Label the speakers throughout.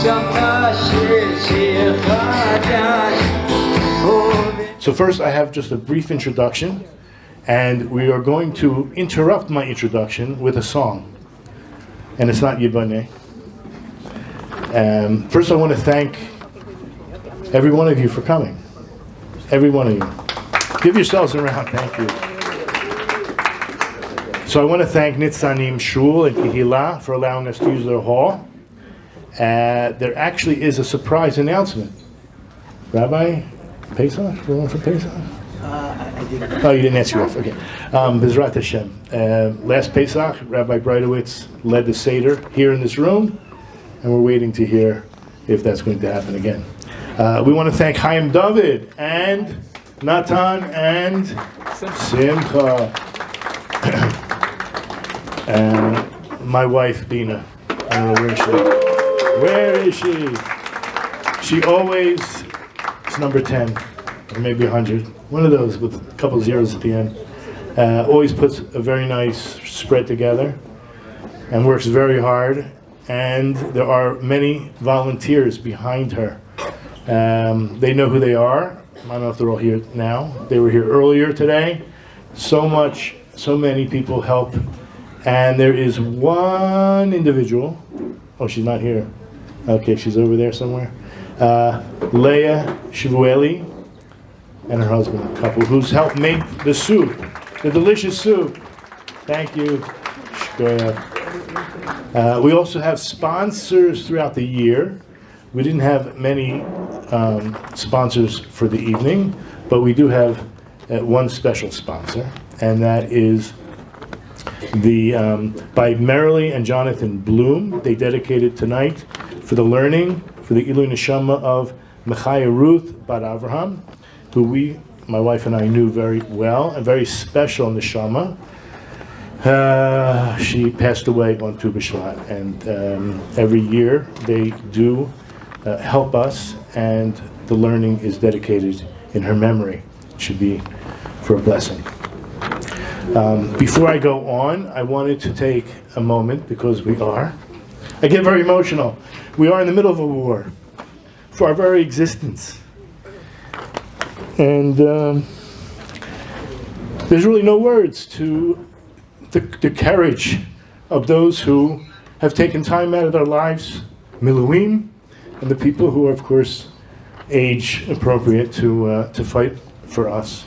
Speaker 1: So first I have just a brief introduction, and we are going to interrupt my introduction with a song. And it's not Yiboneh. First I want to thank every one of you for coming. Every one of you. Give yourselves a round, thank you. So I want to thank Nitzanim Shul and Kihila for allowing us to use their hall. There actually is a surprise announcement. Rabbi Pesach? The one for Pesach?
Speaker 2: I didn't.
Speaker 1: Oh, you didn't answer yours. Okay. Bezrat Hashem. Last Pesach, Rabbi Breitowitz led the Seder here in this room, and we're waiting to hear if that's going to happen again. We want to thank Cham Dovid and Natan and Simcha. And my wife, Bina. I don't know where is she. Where is she? She always, it's number 10, or maybe 100. One of those with a couple zeros at the end. Always puts a very nice spread together and works very hard. And there are many volunteers behind her. They know who they are. I don't know if they're all here now. They were here earlier today. So many people help. And there is one individual. Oh, she's not here. Okay, she's over there somewhere. Leah Shivueli and her husband, a couple, who's helped make the soup, the delicious soup. Thank you. We also have sponsors throughout the year. We didn't have many sponsors for the evening, but we do have one special sponsor, and that is by Marilee and Jonathan Bloom. They dedicated tonight for the learning, for the Ilui Neshama of Mechaya Ruth Bat Avraham, who my wife and I knew very well, a very special Neshama. She passed away on Tu B'Shvat, and every year they do help us, and the learning is dedicated in her memory. It should be for a blessing. Before I go on, I wanted to take a moment, because I get very emotional. We are in the middle of a war for our very existence. And there's really no words to the courage of those who have taken time out of their lives, Miluim, and the people who are, of course, age appropriate to fight for us.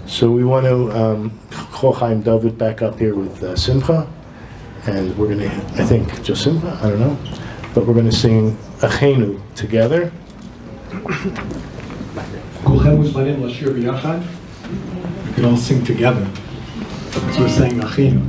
Speaker 1: So we want to call Cham Dovid back up here with Simcha, and we're going to, I think, just Simcha, I don't know, but we're going to sing Achenu together.
Speaker 3: כולכם מוזמנים לשיר ביחד. We can all sing together. So we're saying Achenu.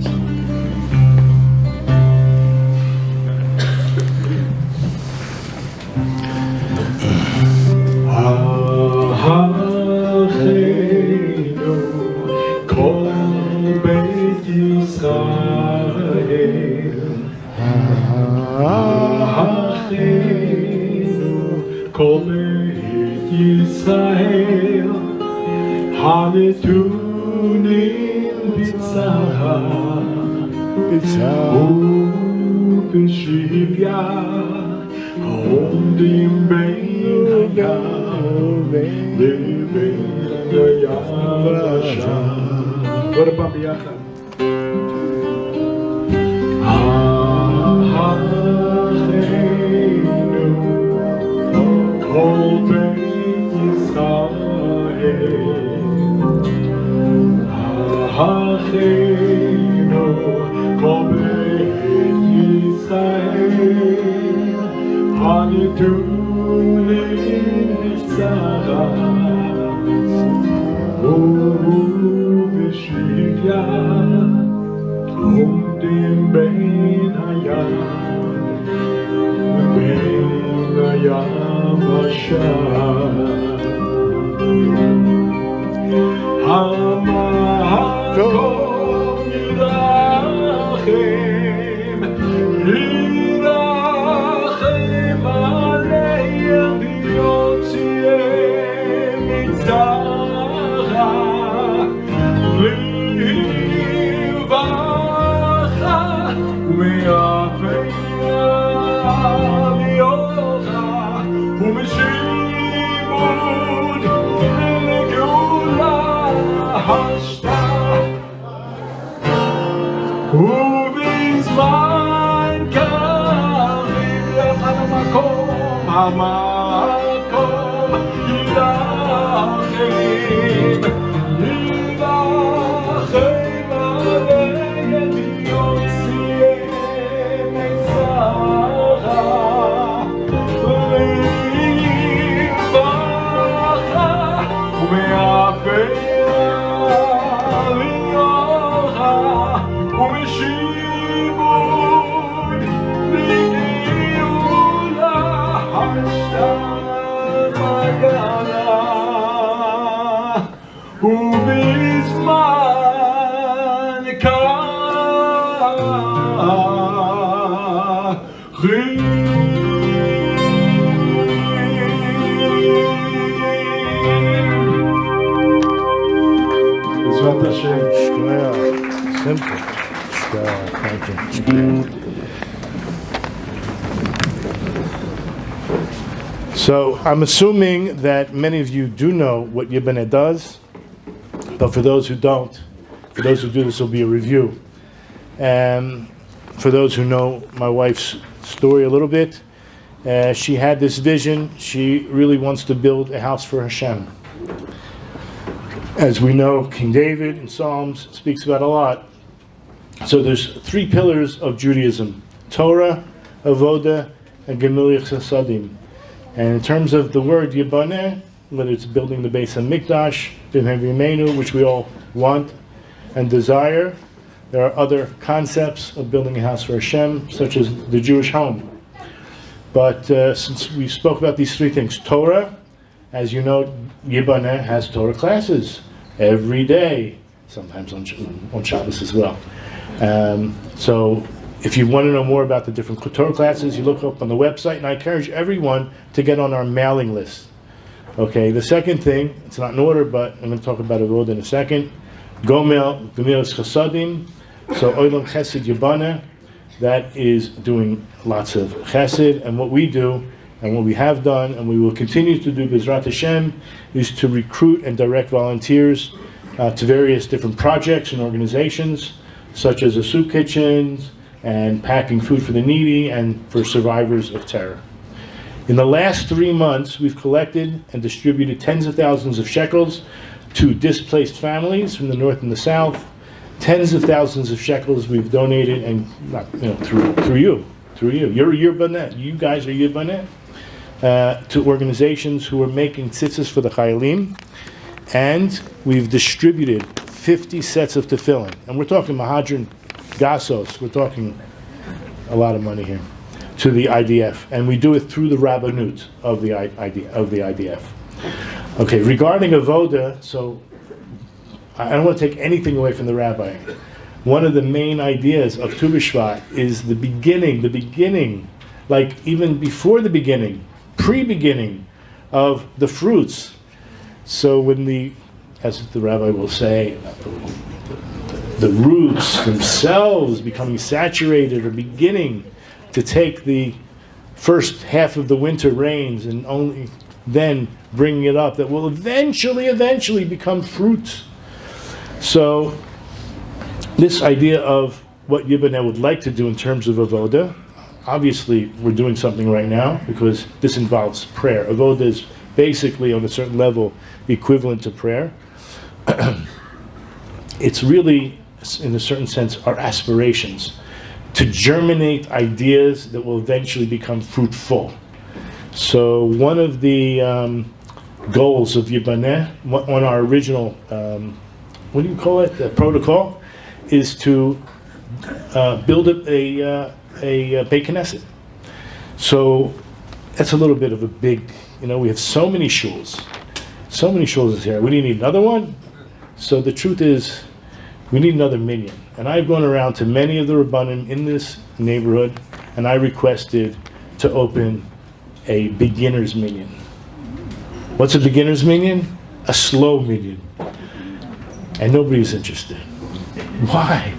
Speaker 3: הנתונים בצרה ובשביה העומדים בין הים לבין היבשה. עוד פעם ביחד. אחינו כל בית ישראל אחינו כל בית ישראל הנתונים בצרה ובשביה עומדים בין הים ובין היבשה. המקום ירחם, ירחם עליהם ויוציאם מצרה לרווחה ומאפיה ובזמן קריב יחד המקום, המקום ילחם, ילחם עליהם יוציאם מסרה, ויבחה ומאפרה ויוחה ומשיבון לגאולה השם הגלה, ובזמן קריב בעזרת השם.
Speaker 1: Shkoyach. Simple. Shkoyach. Thank you. Shkoyach. So I'm assuming that many of you do know what Yiboneh does, but for those who don't, for those who do, this will be a review. For those who know my wife's story a little bit, she had this vision. She really wants to build a house for Hashem. As we know, King David in Psalms speaks about a lot. So there's three pillars of Judaism: Torah, Avodah, and Gemilich Chasadim. And in terms of the word Yiboneh, whether it's building the Beis HaMikdash, which we all want and desire, there are other concepts of building a house for Hashem, such as the Jewish home. But since we spoke about these three things, Torah, as you know, Yiboneh has Torah classes every day, sometimes on Shabbos as well. So if you want to know more about the different Torah classes, you look up on the website, and I encourage everyone to get on our mailing list. Okay, the second thing, it's not in order, but I'm going to talk about Avodah in a second. Gomel, Gemilas Chasadim, so Olam Chesed Yiboneh, that is doing lots of chesed, and what we do, and what we have done, and we will continue to do, B'ezrat Hashem, is to recruit and direct volunteers to various different projects and organizations, such as the soup kitchens, and packing food for the needy and for survivors of terror. In the last 3 months, we've collected and distributed tens of thousands of shekels to displaced families from the north and the south. Tens of thousands of shekels we've donated, and through you. You're Yiboneh. You guys are Yiboneh. To organizations who are making tzitzis for the Chayalim, and we've distributed 50 sets of tefillin. And we're talking Mahadran Gasos, we're talking a lot of money here, to the IDF, and we do it through the Rabbanut of the IDF. Okay, regarding Avodah, so I don't want to take anything away from the rabbi. One of the main ideas of Tu B'Shvat is the beginning, like even before the beginning, pre-beginning of the fruits. So when as the rabbi will say, the roots themselves becoming saturated or beginning to take the first half of the winter rains and only then bringing it up, that will eventually become fruit. So this idea of what Yiboneh would like to do in terms of Avodah, obviously we're doing something right now because this involves prayer. Avodah is basically on a certain level equivalent to prayer. It's really, in a certain sense, our aspirations to germinate ideas that will eventually become fruitful. So one of the goals of Yiboneh, on our original, what do you call it, the protocol, is to build a Beit Knesset. So that's a little bit of a big, we have so many shuls here. We didn't need another one. So the truth is, we need another minyan. And I've gone around to many of the Rabbanim in this neighborhood, and I requested to open a beginner's minyan. What's a beginner's minyan? A slow minyan. And nobody's interested. Why?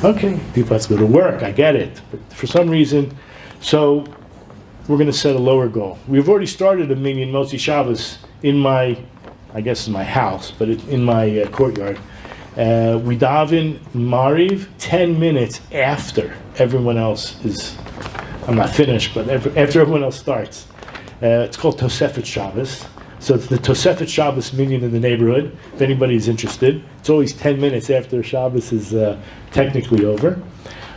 Speaker 1: Okay, people have to go to work, I get it. But for some reason, so we're going to set a lower goal. We've already started a minyan Motzi Shabbos in my house, but in my courtyard. We daven Mariv 10 minutes after everyone else is, I'm not finished, but after everyone else starts. It's called Tosefet Shabbos. So it's the Tosefet Shabbos minyan in the neighborhood, if anybody's interested. It's always 10 minutes after Shabbos is technically over.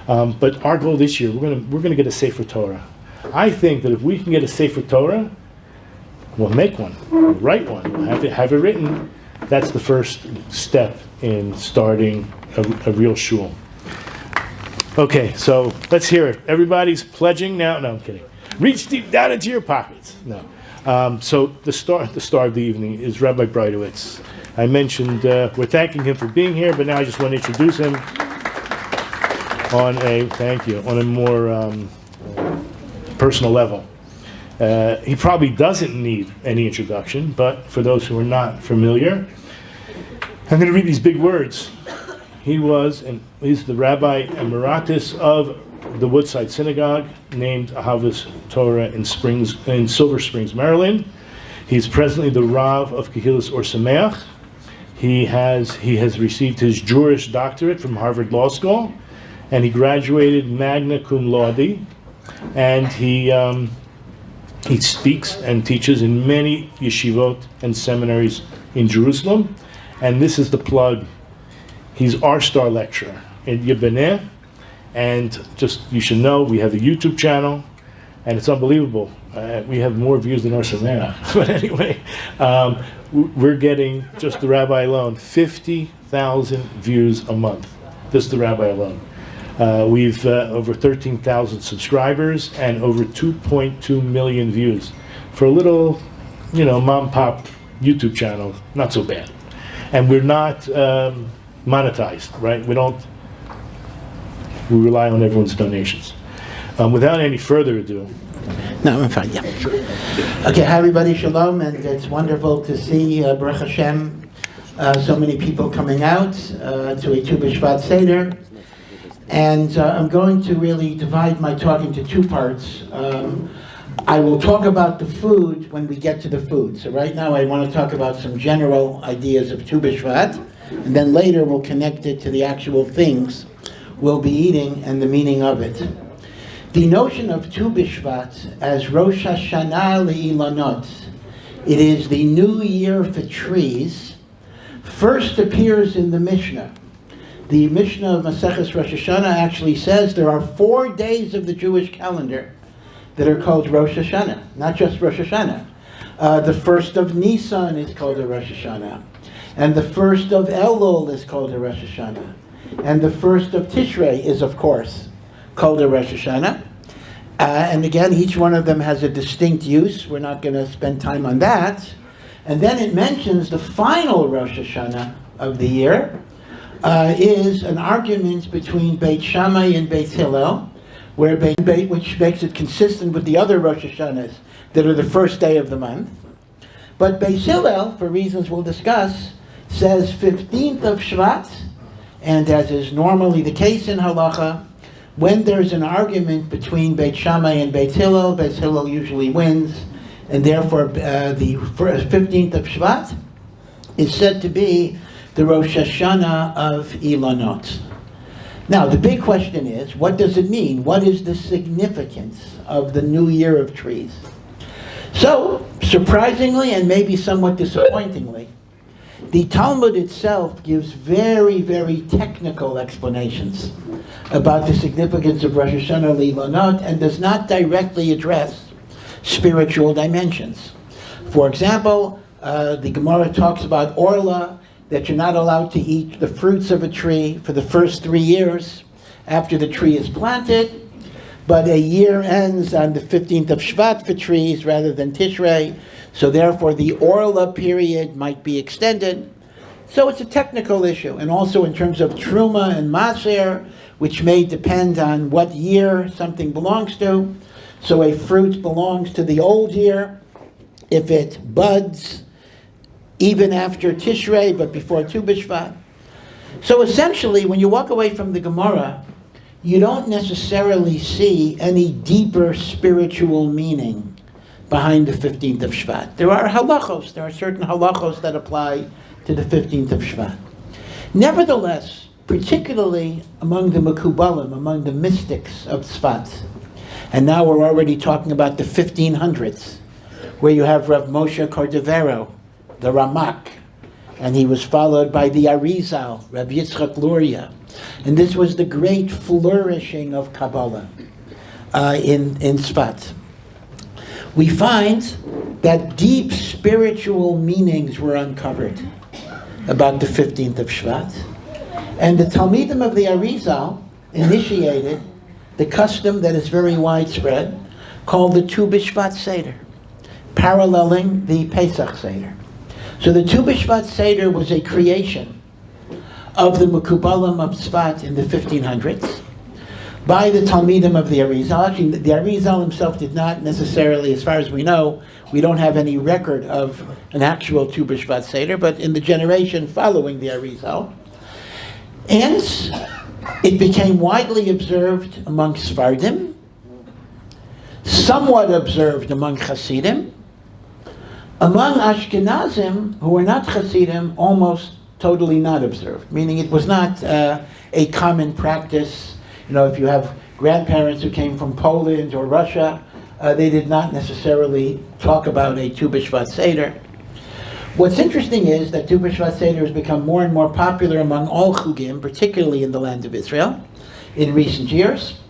Speaker 1: But our goal this year, we're gonna get a Sefer Torah. I think that if we can get a Sefer Torah, we'll make one, we'll write one, we'll have it written. That's the first step in starting a real shul. Okay, so let's hear it. Everybody's pledging now. No, I'm kidding. Reach deep down into your pockets. No. So the star of the evening is Rabbi Breitowitz. I mentioned we're thanking him for being here, but now I just want to introduce him on a more personal level. He probably doesn't need any introduction, but for those who are not familiar, I'm going to read these big words. He's the Rabbi Emeritus of the Woodside Synagogue, named Ahavas Torah in Silver Springs, Maryland. He's presently the Rav of Kehilas Or Sameach. He has received his Jewish doctorate from Harvard Law School, and he graduated magna cum laude. And he speaks and teaches in many yeshivot and seminaries in Jerusalem. And this is the plug. He's our star lecturer in Yiboneh. And just, you should know, we have a YouTube channel, and it's unbelievable. We have more views than our Sameach. But anyway, we're getting, just the rabbi alone, 50,000 views a month. Just the rabbi alone. We've over 13,000 subscribers and over 2.2 million views. For a little, mom-pop YouTube channel, not so bad. And we're not monetized, right? We rely on everyone's donations. Without any further ado.
Speaker 2: No, I'm fine, yeah. Okay, hi everybody, shalom, and it's wonderful to see, Baruch Hashem, so many people coming out to a Tu B'Shvat Seder. And I'm going to really divide my talk into two parts. I will talk about the food when we get to the food. So right now I want to talk about some general ideas of Tu B'Shvat, and then later we'll connect it to the actual things we'll be eating and the meaning of it. The notion of Tu B'Shvat as Rosh Hashanah le'ilanot, it is the new year for trees, first appears in the Mishnah. The Mishnah of Maseches Rosh Hashanah actually says there are 4 days of the Jewish calendar that are called Rosh Hashanah, not just Rosh Hashanah. The first of Nisan is called a Rosh Hashanah, and the first of Elul is called a Rosh Hashanah, and the first of Tishrei is, of course, called a Rosh Hashanah. And again, each one of them has a distinct use. We're not going to spend time on that. And then it mentions the final Rosh Hashanah of the year is an argument between Beit Shammai and Beit Hillel, which makes it consistent with the other Rosh Hashanahs that are the first day of the month. But Beit Hillel, for reasons we'll discuss, says 15th of Shvat, and as is normally the case in halacha, when there's an argument between Beit Shammai and Beit Hillel usually wins, and therefore the 15th of Shvat is said to be the Rosh Hashanah of Ilanot. Now, the big question is, what does it mean? What is the significance of the new year of trees? So, surprisingly and maybe somewhat disappointingly, the Talmud itself gives very, very technical explanations about the significance of Rosh Hashanah Le'ilanot and does not directly address spiritual dimensions. For example, the Gemara talks about Orla, that you're not allowed to eat the fruits of a tree for the first 3 years after the tree is planted, but a year ends on the 15th of Shvat for trees rather than Tishrei, so therefore the Orla period might be extended. So it's a technical issue, and also in terms of Truma and Maser, which may depend on what year something belongs to. So a fruit belongs to the old year if it buds even after Tishrei, but before Tu B'Shvat. So essentially, when you walk away from the Gemara, you don't necessarily see any deeper spiritual meaning behind the 15th of Shvat. There are halachos, there are certain halachos that apply to the 15th of Shvat. Nevertheless, particularly among the Mekubalim, among the mystics of Tzfat, and now we're already talking about the 1500s, where you have Rav Moshe Cordovero, the Ramak, and he was followed by the Arizal, Rabbi Yitzchak Luria. And this was the great flourishing of Kabbalah in Tzfat. We find that deep spiritual meanings were uncovered about the 15th of Shvat. And the Talmidim of the Arizal initiated the custom that is very widespread, called the Tu Bishvat Seder, paralleling the Pesach Seder. So the Tu Bishvat Seder was a creation of the Mekubalim of Tzfat in the 1500s by the Talmidim of the Arizal. Actually, the Arizal himself did not necessarily, as far as we know, we don't have any record of an actual Tu Bishvat Seder, but in the generation following the Arizal. And it became widely observed among Sfardim, somewhat observed among Hasidim, among Ashkenazim, who were not Hasidim, almost totally not observed, meaning it was not a common practice. You know, if you have grandparents who came from Poland or Russia, they did not necessarily talk about a Tu B'Shvat Seder. What's interesting is that Tu B'Shvat Seder has become more and more popular among all Chugim, particularly in the land of Israel, in recent years.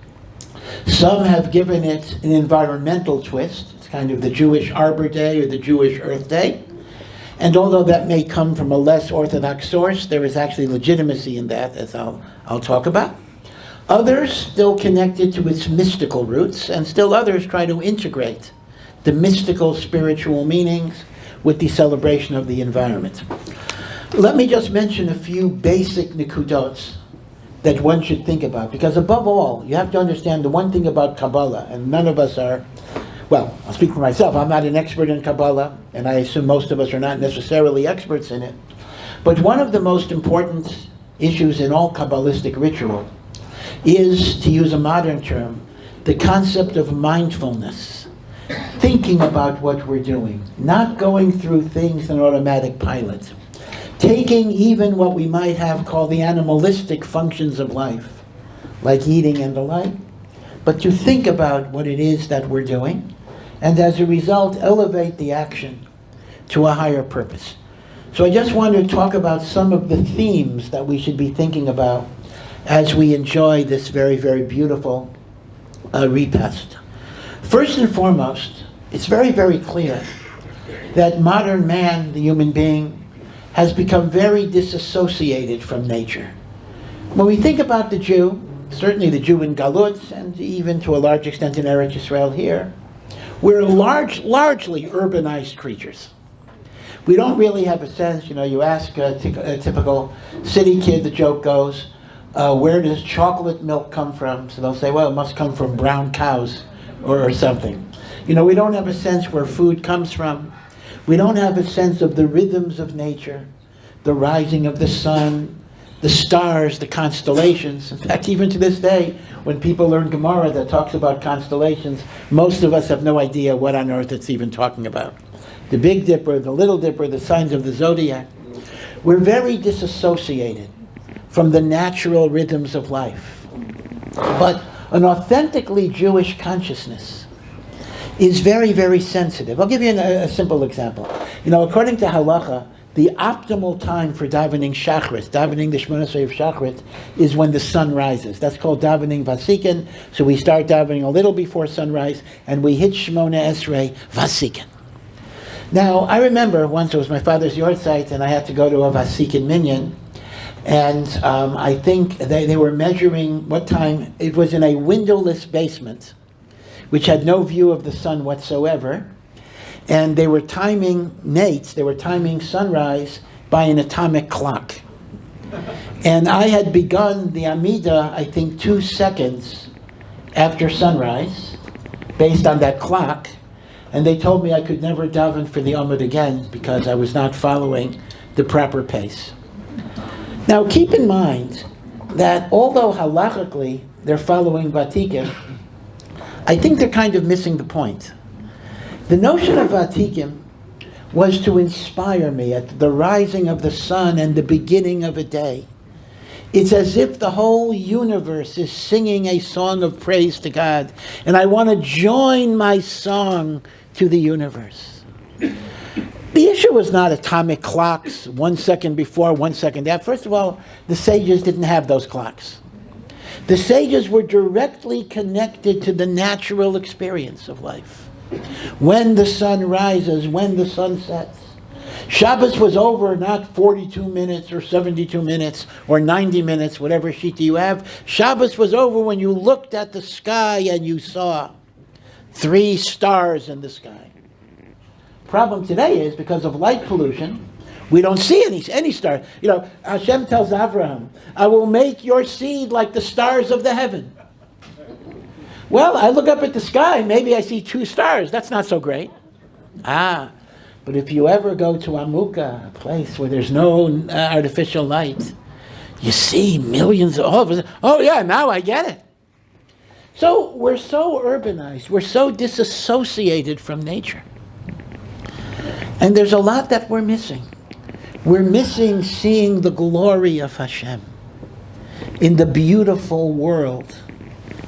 Speaker 2: Some have given it an environmental twist. It's kind of the Jewish Arbor Day or the Jewish Earth Day. And although that may come from a less orthodox source, there is actually legitimacy in that, as I'll talk about. Others still connected to its mystical roots, and still others try to integrate the mystical spiritual meanings with the celebration of the environment. Let me just mention a few basic nikudots that one should think about, because above all, you have to understand the one thing about Kabbalah, and none of us are, well, I'll speak for myself, I'm not an expert in Kabbalah, and I assume most of us are not necessarily experts in it, but one of the most important issues in all Kabbalistic ritual is, to use a modern term, the concept of mindfulness. Thinking about what we're doing, not going through things in automatic pilot. Taking even what we might have called the animalistic functions of life, like eating and the like, but to think about what it is that we're doing, and as a result, elevate the action to a higher purpose. So I just want to talk about some of the themes that we should be thinking about as we enjoy this very, very beautiful repast. First and foremost, it's very, very clear that modern man, the human being, has become very disassociated from nature. When we think about the Jew, certainly the Jew in Galut, and even to a large extent in Eretz Yisrael here, we're largely urbanized creatures. We don't really have a sense, you know, you ask a typical city kid, the joke goes, where does chocolate milk come from? So they'll say, well, it must come from brown cows or something. You know, we don't have a sense where food comes from. We don't have a sense of the rhythms of nature, the rising of the sun, the stars, the constellations. In fact, even to this day, when people learn Gemara that talks about constellations, most of us have no idea what on earth it's even talking about. The Big Dipper, the Little Dipper, the signs of the zodiac. We're very disassociated from the natural rhythms of life. But an authentically Jewish consciousness is very, very sensitive. I'll give you a simple example. You know, according to halacha, the optimal time for davening shachrit, davening the Shemona Esrei of shachrit, is when the sun rises. That's called davening vasikin. So we start davening a little before sunrise, and we hit Shemona Esrei vasikin. Now, I remember once it was my father's yard site, and I had to go to a vasikin minyan, and I think they were measuring what time. It was in a windowless basement, which had no view of the sun whatsoever. And they were timing nates, they were timing sunrise by an atomic clock. And I had begun the Amida, I think, 2 seconds after sunrise, based on that clock. And they told me I could never daven for the Amud again because I was not following the proper pace. Now keep in mind that although halachically they're following Vatikim, I think they're kind of missing the point. The notion of Vatikim was to inspire me at the rising of the sun and the beginning of a day. It's as if the whole universe is singing a song of praise to God, and I want to join my song to the universe. The issue was not atomic clocks, 1 second before, 1 second after. First of all, the sages didn't have those clocks. The sages were directly connected to the natural experience of life. When the sun rises, when the sun sets. Shabbos was over not 42 minutes or 72 minutes or 90 minutes, whatever shita you have. Shabbos was over when you looked at the sky and you saw 3 stars in the sky. Problem today is, because of light pollution, we don't see any stars. You know, Hashem tells Abraham, I will make your seed like the stars of the heaven. Well, I look up at the sky, maybe I see 2 stars. That's not so great. But if you ever go to Amuka, a place where there's no artificial light, you see millions of all of us. Oh yeah, now I get it. So we're so urbanized, we're so disassociated from nature. And there's a lot that we're missing. We're missing seeing the glory of Hashem in the beautiful world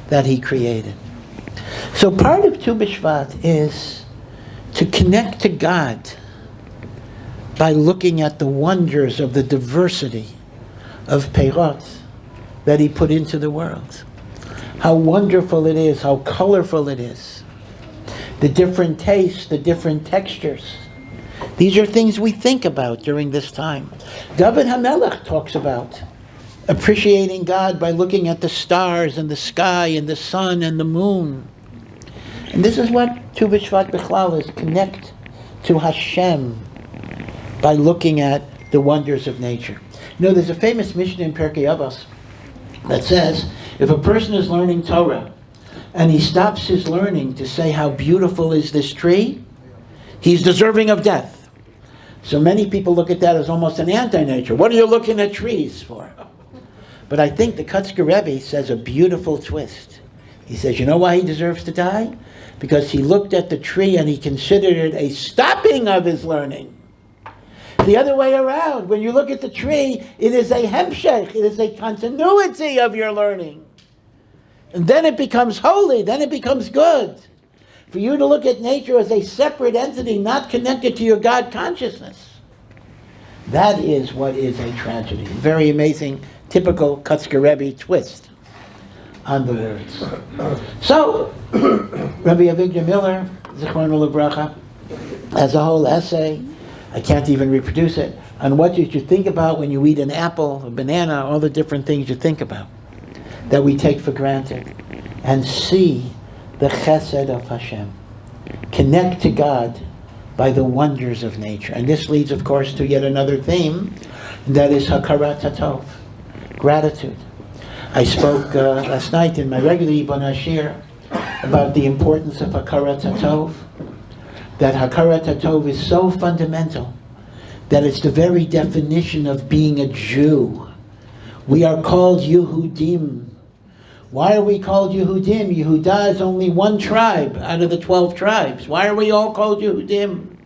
Speaker 2: that He created. So part of Tu B'Shvat is to connect to God by looking at the wonders of the diversity of Peirot that He put into the world. How wonderful it is, how colorful it is. The different tastes, the different textures. These are things we think about during this time. David HaMelech talks about appreciating God by looking at the stars and the sky and the sun and the moon. And this is what Tu B'Shvat B'chlal is, connect to Hashem by looking at the wonders of nature. You know, there's a famous Mishnah in Pirkei Avos that says, if a person is learning Torah and he stops his learning to say how beautiful is this tree, he's deserving of death. So many people look at that as almost an anti-nature. What are you looking at trees for? But I think the Kotzker Rebbe says a beautiful twist. He says, you know why he deserves to die? Because he looked at the tree and he considered it a stopping of his learning. The other way around, when you look at the tree, it is a hemshech, it is a continuity of your learning. And then it becomes holy, then it becomes good. For you to look at nature as a separate entity, not connected to your God consciousness, that is what is a tragedy. Very amazing, typical Kotzker Rebbe twist on the words. So, Rabbi Avigdor Miller, Zichrono Livracha, has a whole essay, I can't even reproduce it, on what you should think about when you eat an apple, a banana, all the different things you think about that we take for granted, and see the chesed of Hashem. Connect to God by the wonders of nature. And this leads, of course, to yet another theme, and that is hakarat hatov, gratitude. I spoke last night in my regular Yiboneh shir about the importance of hakarat hatov, that hakarat hatov is so fundamental that it's the very definition of being a Jew. We are called Yehudim. Why are we called Yehudim? Yehudah is only one tribe out of the 12 tribes. Why are we all called Yehudim?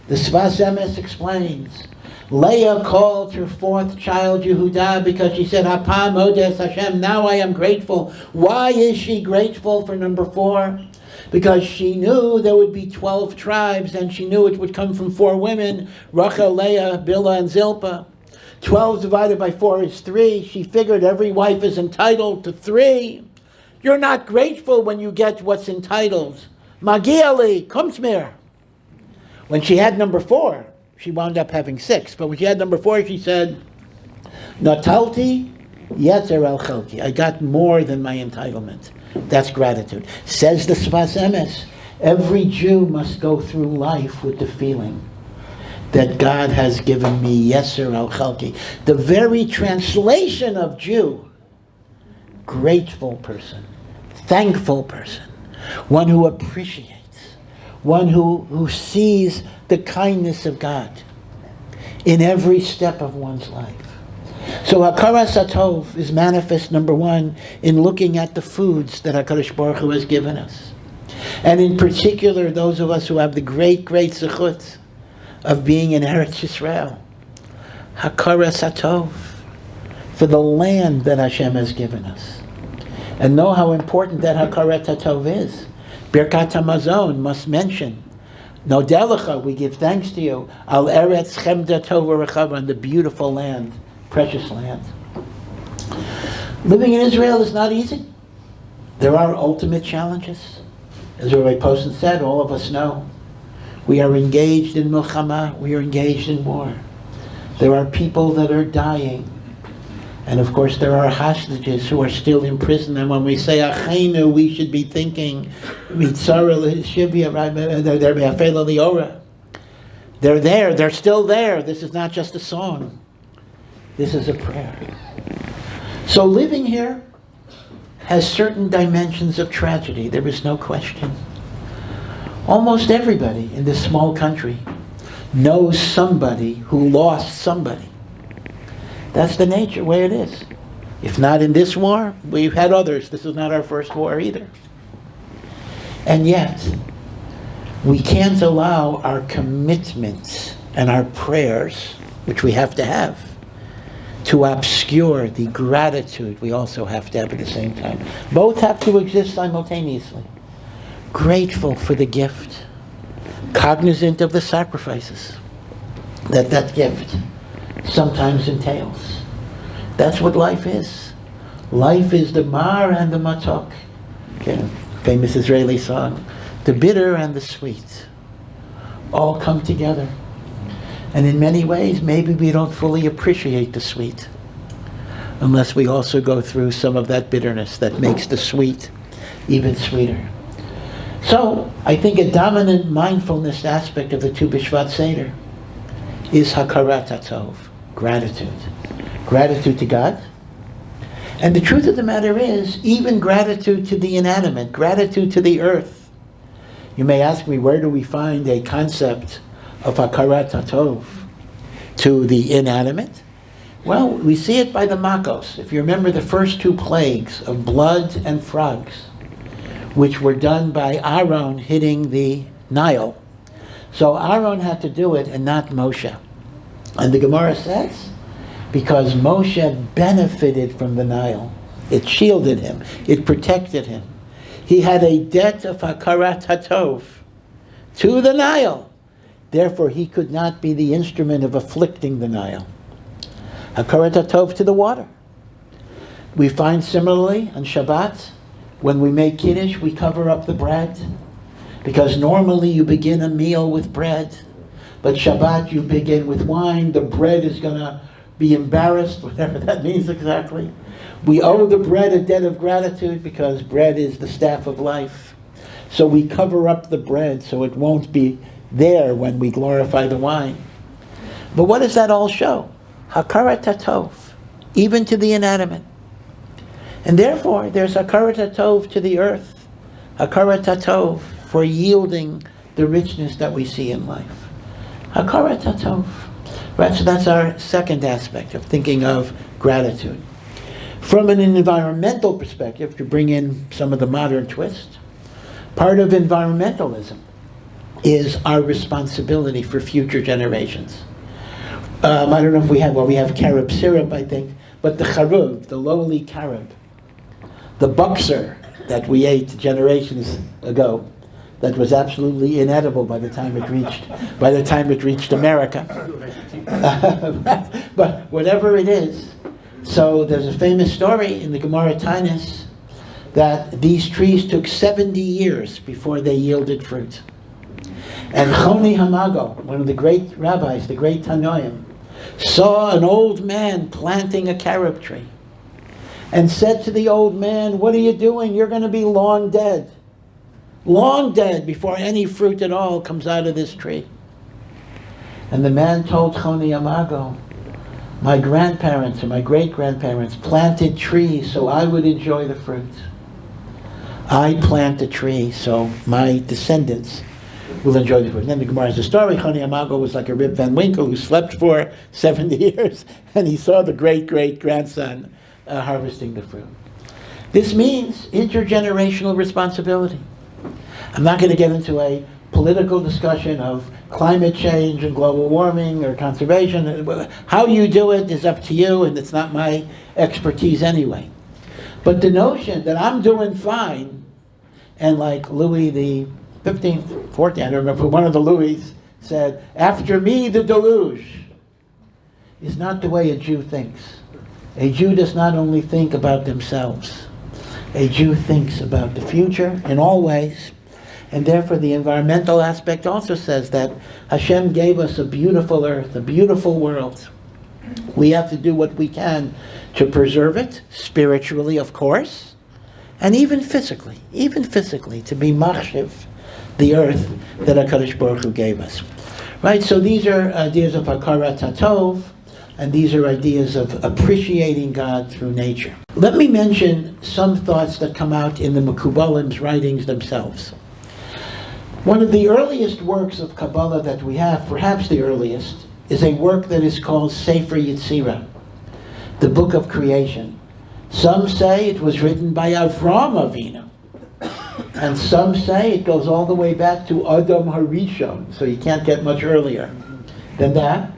Speaker 2: The Sfas Emes explains. Leah called her 4th child Yehudah because she said, Hapam Odes Hashem, now I am grateful. Why is she grateful for number 4? Because she knew there would be 12 tribes and she knew it would come from 4 women, Rachel, Leah, Bilhah, and Zilpah. 12 divided by 4 is 3. She figured every wife is entitled to 3. You're not grateful when you get what's entitled. Magia li, kommt mir. When she had number 4, she wound up having 6. But when she had number 4, she said, Natalti yetzer al chelki. I got more than my entitlement. That's gratitude. Says the Sfas Emes, every Jew must go through life with the feeling that God has given me Yeser al Chalki. The very translation of Jew, grateful person, thankful person, one who appreciates, one who sees the kindness of God in every step of one's life. So Hakaras Hatov is manifest, number 1, in looking at the foods that HaKadosh Baruch Hu has given us. And in particular, those of us who have the great, great zechut of being in Eretz Yisrael. Hakara Satov, for the land that Hashem has given us. And know how important that Hakara Satov is. Birkat HaMazon must mention, Nodelecha, we give thanks to you, Al Eretz Chemda Tova Rechava, on the beautiful land, precious land. Living in Israel is not easy. There are ultimate challenges. As Rabbi Poston said, all of us know. We are engaged in milchama, we are engaged in war. There are people that are dying. And of course there are hostages who are still in prison. And when we say Acheinu, we should be thinking, they're there, they're still there. This is not just a song. This is a prayer. So living here has certain dimensions of tragedy, there is no question. Almost everybody in this small country knows somebody who lost somebody. That's the nature, way it is. If not in this war, we've had others. This is not our first war either. And yet, we can't allow our commitments and our prayers, which we have to have, to obscure the gratitude we also have to have at the same time. Both have to exist simultaneously. Grateful for the gift, cognizant of the sacrifices that gift sometimes entails. That's what life is. Life is the mar and the matok. Okay, famous Israeli song. The bitter and the sweet all come together. And in many ways, maybe we don't fully appreciate the sweet unless we also go through some of that bitterness that makes the sweet even sweeter. So, I think a dominant mindfulness aspect of the Tu B'Shvat Seder is Hakarat HaTov, gratitude. Gratitude to God. And the truth of the matter is, even gratitude to the inanimate, gratitude to the earth. You may ask me, where do we find a concept of Hakarat HaTov to the inanimate? Well, we see it by the Makos. If you remember the first two plagues of blood and frogs, which were done by Aaron hitting the Nile. So Aaron had to do it and not Moshe. And the Gemara says, because Moshe benefited from the Nile. It shielded him. It protected him. He had a debt of Hakarat HaTov to the Nile. Therefore, he could not be the instrument of afflicting the Nile. Hakarat HaTov to the water. We find similarly on Shabbat, when we make Kiddush, we cover up the bread. Because normally you begin a meal with bread, but Shabbat you begin with wine. The bread is going to be embarrassed, whatever that means exactly. We owe the bread a debt of gratitude because bread is the staff of life. So we cover up the bread so it won't be there when we glorify the wine. But what does that all show? Hakarat HaTov, even to the inanimate. And therefore, there's Hakarat HaTov to the earth, Hakarat HaTov for yielding the richness that we see in life. Hakarat HaTov. Right, so that's our second aspect of thinking of gratitude. From an environmental perspective, to bring in some of the modern twist, part of environmentalism is our responsibility for future generations. I don't know if we have carob syrup, I think, but the charub, the lowly carob, the buxer that we ate generations ago, that was absolutely inedible by the time it reached America. But whatever it is, so there's a famous story in the Gemara Taanis that these trees took 70 years before they yielded fruit. And Choni Hamago, one of the great rabbis, the great Tanoim, saw an old man planting a carob tree and said to the old man, "What are you doing? You're going to be long dead. Long dead before any fruit at all comes out of this tree." And the man told Choni Hamago, "My grandparents and my great-grandparents planted trees so I would enjoy the fruit. I plant a tree so my descendants will enjoy the fruit." And then the Gemara has a story. Choni Hamago was like a Rip Van Winkle who slept for 70 years and he saw the great-great-grandson harvesting the fruit. This means intergenerational responsibility. I'm not going to get into a political discussion of climate change and global warming or conservation. How you do it is up to you, and it's not my expertise anyway. But the notion that I'm doing fine, and like Louis the 15th, 14th, I don't remember, one of the Louis said, "After me the deluge," is not the way a Jew thinks. A Jew does not only think about themselves. A Jew thinks about the future in all ways. And therefore the environmental aspect also says that Hashem gave us a beautiful earth, a beautiful world. We have to do what we can to preserve it, spiritually of course, and even physically, to be machshiv, the earth that HaKadosh Baruch Hu gave us. Right, so these are ideas of Hakarat HaTov, and these are ideas of appreciating God through nature. Let me mention some thoughts that come out in the Mekubalim's writings themselves. One of the earliest works of Kabbalah that we have, perhaps the earliest, is a work that is called Sefer Yetzirah, the Book of Creation. Some say it was written by Avraham Avinu, and some say it goes all the way back to Adam Harishon, so you can't get much earlier than that.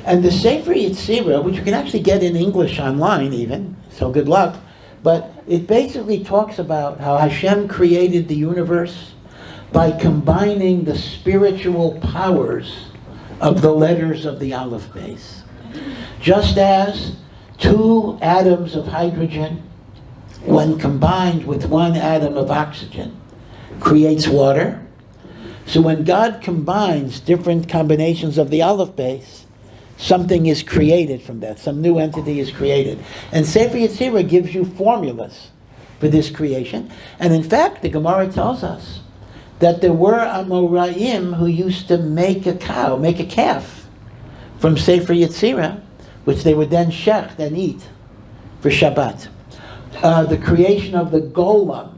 Speaker 2: And the Sefer Yetzirah, which you can actually get in English online even, so good luck, but it basically talks about how Hashem created the universe by combining the spiritual powers of the letters of the Aleph base. Just as two atoms of hydrogen, when combined with one atom of oxygen, creates water, so when God combines different combinations of the Aleph base, something is created from that, some new entity is created. And Sefer Yetzirah gives you formulas for this creation. And in fact, the Gemara tells us that there were Amoraim who used to make a calf from Sefer Yetzirah, which they would then shecht and eat for Shabbat. The creation of the golem,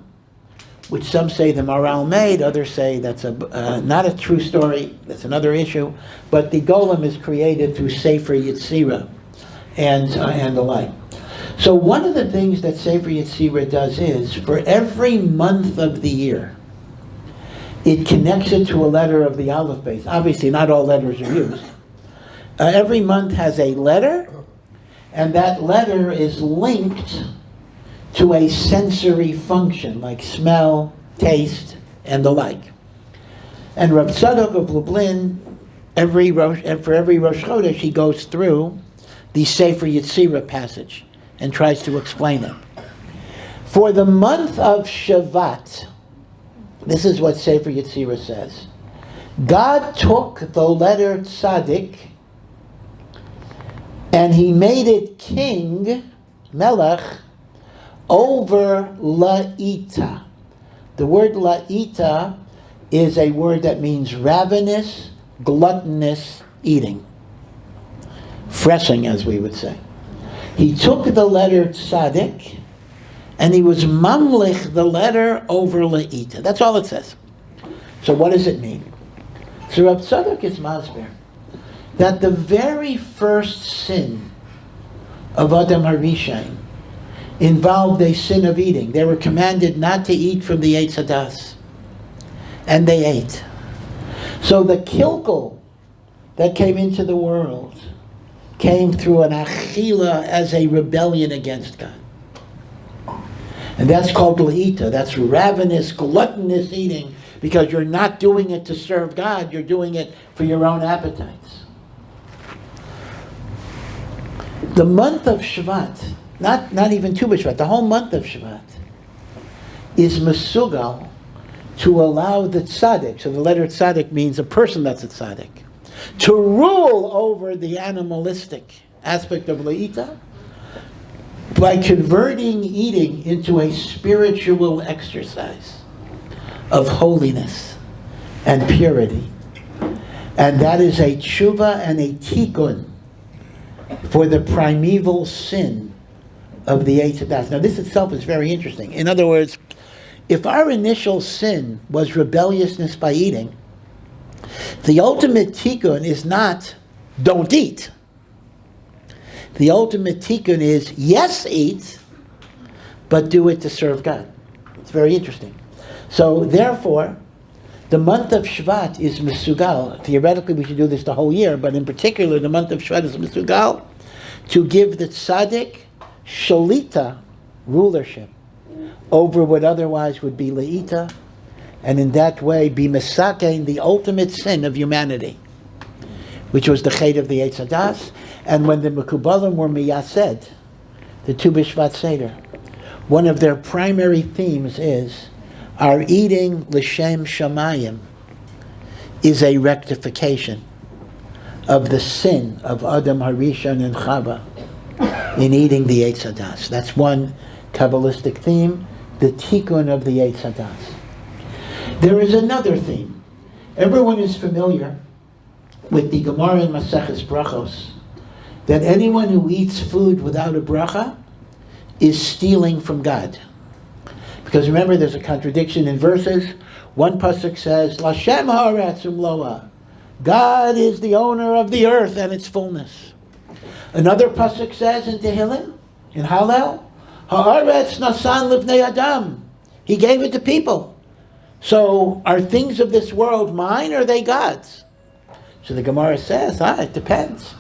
Speaker 2: which some say the Maharal made, others say that's not a true story, that's another issue, but the golem is created through Sefer Yetzirah and the like. So one of the things that Sefer Yetzirah does is, for every month of the year, it connects it to a letter of the Aleph base. Obviously, not all letters are used. Every month has a letter, and that letter is linked to a sensory function, like smell, taste, and the like. And Rav Tzadok of Lublin, for every Rosh Chodesh, he goes through the Sefer Yetzirah passage and tries to explain it. For the month of Shavat, this is what Sefer Yetzirah says. God took the letter Tzadik and he made it king, Melech, over La'ita. The word La'ita is a word that means ravenous, gluttonous eating. Fressing, as we would say. He took the letter Tzadik and he was mamlich the letter over La'ita. That's all it says. So what does it mean? So Rav Tzadok is masber that the very first sin of Adam HaRishon involved a sin of eating. They were commanded not to eat from the Eitz Hadas, and they ate. So the kilkel that came into the world came through an achila as a rebellion against God. And that's called La'ita. That's ravenous, gluttonous eating, because you're not doing it to serve God, you're doing it for your own appetites. The month of Shvat, not even Tu B'Shvat, the whole month of Shvat, is Mesugal to allow the tzaddik, so the letter tzaddik means a person that's a tzaddik, to rule over the animalistic aspect of La'ita by converting eating into a spiritual exercise of holiness and purity. And that is a tshuva and a tikkun for the primeval sin of the Eitz Hadas. Now this itself is very interesting. In other words, if our initial sin was rebelliousness by eating, the ultimate tikkun is not don't eat. The ultimate tikkun is yes, eat, but do it to serve God. It's very interesting. So therefore, The month of Shvat is Mesugal. Theoretically, we should do this the whole year, but in particular, the month of Shvat is Mesugal to give the tzaddik shalita, rulership, over what otherwise would be leita, and in that way be mesakein, the ultimate sin of humanity, which was the chet of the Eitz Hadas. And when the Mekubalim were miyased, the Tu B'Shvat Seder, one of their primary themes is our eating l'shem shamayim is a rectification of the sin of Adam Harishon and Chava in eating the Eitz Hadas. That's one Cabalistic theme, the tikkun of the Eitz Hadas. There is another theme. Everyone is familiar with the Gemara in Maseches Brachos, that anyone who eats food without a bracha is stealing from God. Because remember, there's a contradiction in verses. One pasuk says, Lashem haaretz umloa, God is the owner of the earth and its fullness. Another pasuk says in Tehillim, in Hallel, haaretz nasan livnei adam, He gave it to people. So are things of this world mine or are they God's? So the Gemara says, it depends.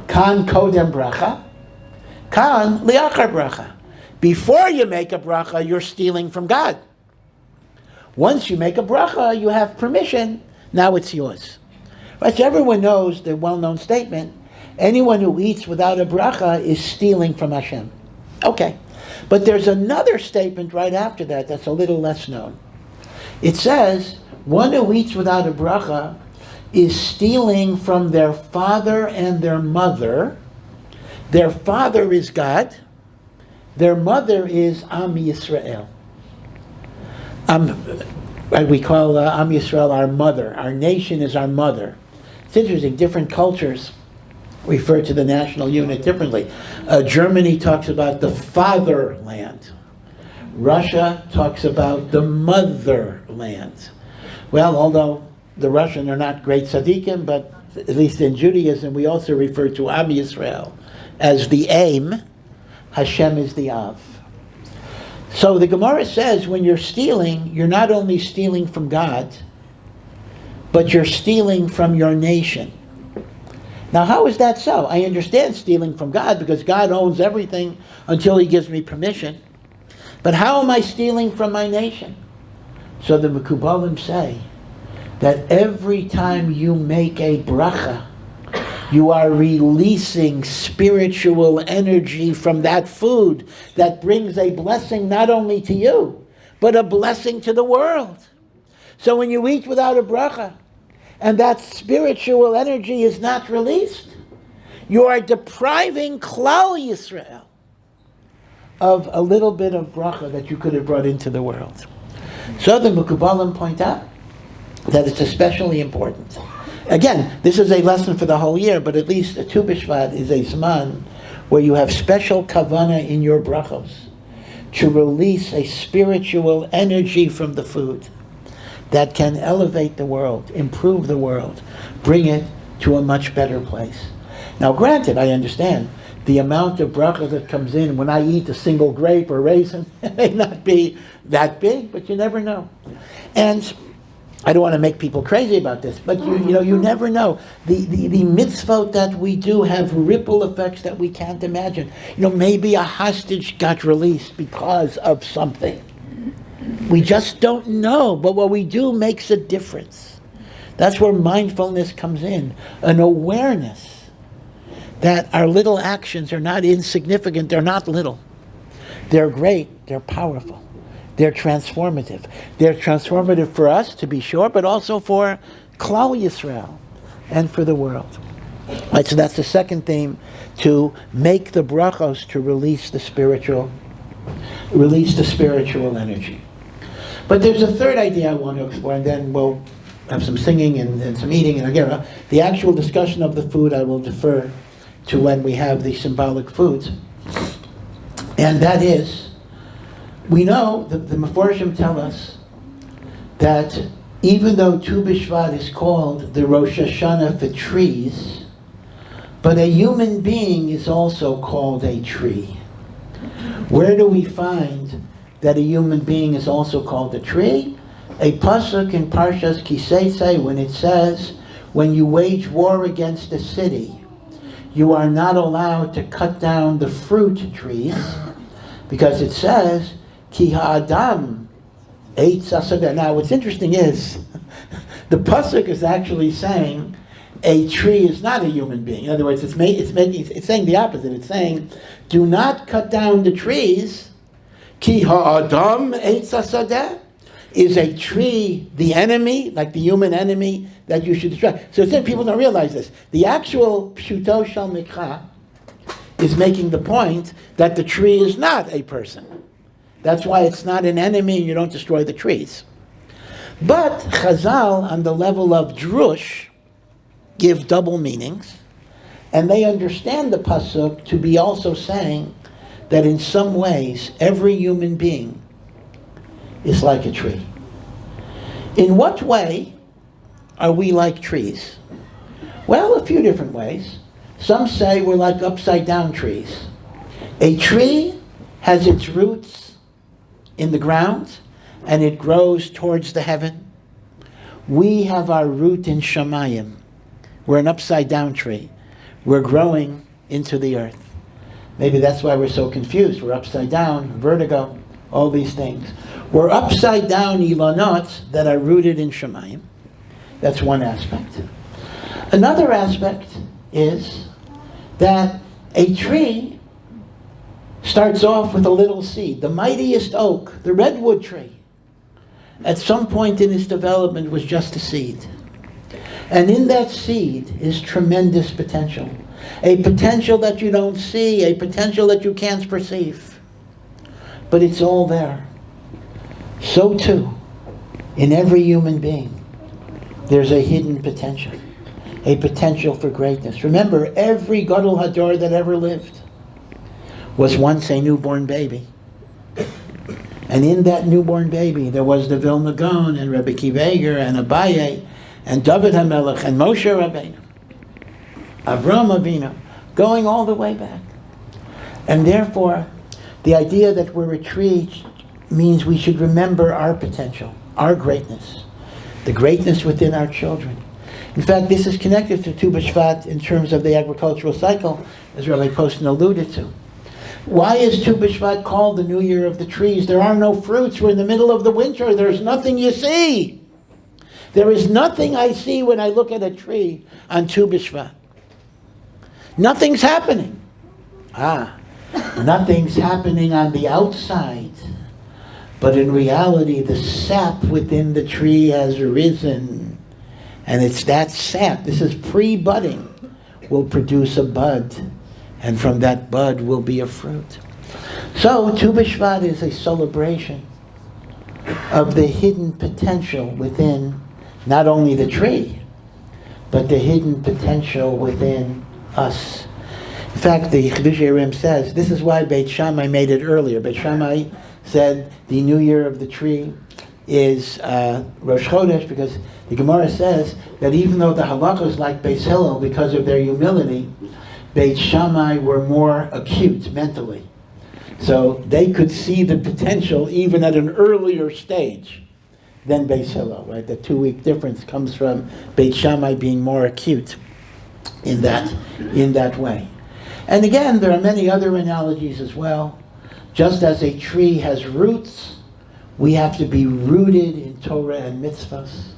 Speaker 2: Kan kodem bracha, kan liachar bracha. Before you make a bracha, you're stealing from God. Once you make a bracha, you have permission, now it's yours. Right, so everyone knows the well-known statement, anyone who eats without a bracha is stealing from Hashem. Okay, but there's another statement right after that that's a little less known. It says, one who eats without a bracha is stealing from their father and their mother. Their father is God. Their mother is Am Yisrael. We call Am Yisrael our mother. Our nation is our mother. It's interesting, different cultures refer to the national unit differently. Germany talks about the fatherland. Russia talks about the motherland. Well, although the Russian are not great tzaddikim, but at least in Judaism we also refer to Am Yisrael as the aim. Hashem is the Av. So the Gemara says when you're stealing, you're not only stealing from God, but you're stealing from your nation. Now how is that so? I understand stealing from God because God owns everything until He gives me permission. But how am I stealing from my nation? So the Mekubalim say that every time you make a bracha, you are releasing spiritual energy from that food that brings a blessing not only to you, but a blessing to the world. So when you eat without a bracha, and that spiritual energy is not released, you are depriving Klal Yisrael of a little bit of bracha that you could have brought into the world. So the Mekubalim point out that it's especially important. Again, this is a lesson for the whole year, but at least a Tu B'Shvat is a Zman where you have special kavana in your brachos to release a spiritual energy from the food that can elevate the world, improve the world, bring it to a much better place. Now granted, I understand, the amount of bracha that comes in when I eat a single grape or raisin may not be that big, but you never know. And I don't want to make people crazy about this, but you never know. The mitzvot that we do have ripple effects that we can't imagine. Maybe a hostage got released because of something. We just don't know, but what we do makes a difference. That's where mindfulness comes in, an awareness that our little actions are not insignificant, they're not little. They're great, they're powerful. They're transformative. They're transformative for us, to be sure, but also for Klal Yisrael and for the world. Right, so that's the second theme, to make the brachos to release the spiritual energy. But there's a third idea I want to explore, and then we'll have some singing and some eating. And again, the actual discussion of the food I will defer to when we have the symbolic foods. And that is, we know that the Meforshim tell us that even though Tu B'Shvat is called the Rosh Hashanah for trees, but a human being is also called a tree. Where do we find that a human being is also called a tree? A pasuk in Parshas Kisei, when it says, when you wage war against a city, you are not allowed to cut down the fruit trees, because it says, Ki ha'adam eitz hasadeh. Now, what's interesting is, the pasuk is actually saying a tree is not a human being. In other words, it's saying the opposite. It's saying, do not cut down the trees. Ki ha'adam eitz hasadeh. Is a tree the enemy, like the human enemy, that you should destroy? So it's people don't realize this. The actual Pshuto Shel Mikra is making the point that the tree is not a person. That's why it's not an enemy and you don't destroy the trees. But Chazal, on the level of Drush, give double meanings, and they understand the Pasuk to be also saying that in some ways, every human being is like a tree. In what way are we like trees? Well, a few different ways. Some say we're like upside down trees. A tree has its roots in the ground and it grows towards the heaven. We have our root in Shamayim. We're an upside down tree. We're growing into the earth. Maybe that's why we're so confused. We're upside down, vertigo, all these things. We're upside down ilanot that are rooted in Shemayim. That's one aspect. Another aspect is that a tree starts off with a little seed. The mightiest oak, the redwood tree, at some point in its development was just a seed. And in that seed is tremendous potential. A potential that you don't see, a potential that you can't perceive. But it's all there. So too, in every human being, there's a hidden potential, a potential for greatness. Remember, every Gadol Hador that ever lived was once a newborn baby. And in that newborn baby, there was the Vilna Gaon and Rebbe Akiva Eiger and Abaye and David HaMelech and Moshe Rabbeinu, Avram Avinu, going all the way back. And therefore, the idea that we're a tree means we should remember our potential, our greatness, the greatness within our children. In fact, this is connected to Tu B'Shvat in terms of the agricultural cycle, as Rabbi Poston alluded to. Why is Tu B'Shvat called the New Year of the Trees? There are no fruits. We're in the middle of the winter. There's nothing you see. There is nothing I see when I look at a tree on Tu B'Shvat. Nothing's happening. Nothing's happening on the outside. But in reality, the sap within the tree has arisen. And it's that sap, this is pre-budding, will produce a bud. And from that bud will be a fruit. So, Tu B'Shvat is a celebration of the hidden potential within not only the tree, but the hidden potential within us. In fact, the Chiddushei Rim says, this is why Beit Shammai made it earlier. Beit Shammai said the New Year of the Tree is Rosh Chodesh, because the Gemara says that even though the halachos like Beis Hillel, because of their humility, Beit Shammai were more acute mentally. So they could see the potential even at an earlier stage than Beis Hillel, right? The 2-week difference comes from Beit Shammai being more acute in that way. And again, there are many other analogies as well. Just as a tree has roots, we have to be rooted in Torah and mitzvahs.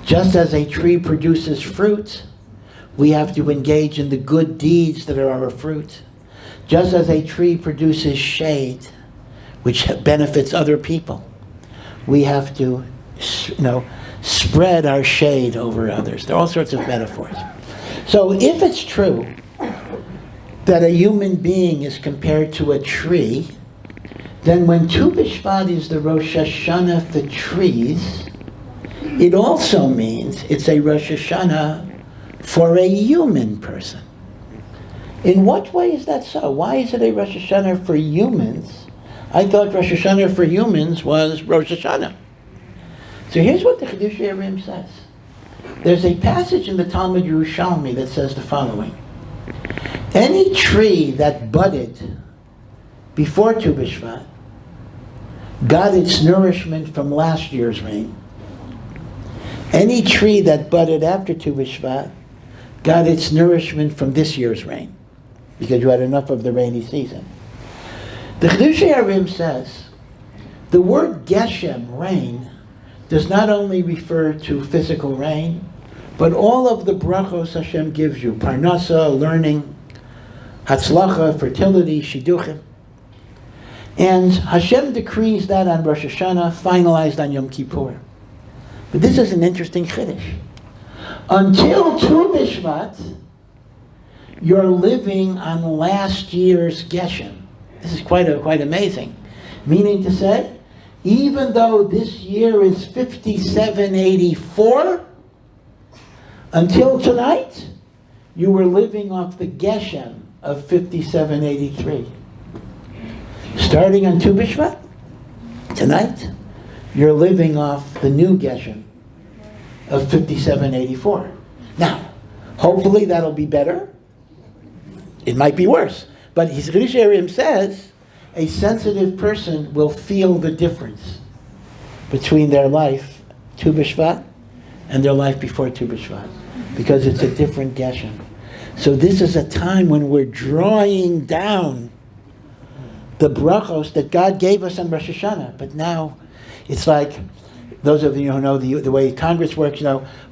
Speaker 2: Just as a tree produces fruit, we have to engage in the good deeds that are our fruit. Just as a tree produces shade, which benefits other people, we have to, spread our shade over others. There are all sorts of metaphors. So if it's true that a human being is compared to a tree, then when Tu B'Shvat is the Rosh Hashanah for trees, it also means it's a Rosh Hashanah for a human person. In what way is that so? Why is it a Rosh Hashanah for humans? I thought Rosh Hashanah for humans was Rosh Hashanah. So here's what the Chiddushei Rim says. There's a passage in the Talmud Yerushalmi that says the following. Any tree that budded before Tu B'Shvat got its nourishment from last year's rain. Any tree that budded after Tu B'Shvat got its nourishment from this year's rain, because you had enough of the rainy season. The Chidushei HaRim says, the word Geshem, rain, does not only refer to physical rain, but all of the brachos Hashem gives you, parnasa, learning, hatzlacha, fertility, shidduchim. And Hashem decrees that on Rosh Hashanah, finalized on Yom Kippur. But this is an interesting chiddush. Until Tu B'Shvat, you're living on last year's Geshem. This is quite amazing. Meaning to say, even though this year is 5784, until tonight, you were living off the Geshem of 5783. Starting on Tu B'Shvat, tonight, you're living off the new Geshem of 5784. Now, hopefully that'll be better. It might be worse. But his Chidushei HaRim says a sensitive person will feel the difference between their life, Tu B'Shvat, and their life before Tu B'Shvat, because it's a different Geshem. So this is a time when we're drawing down the brachos that God gave us on Rosh Hashanah. But now it's like, those of you who know the way Congress works,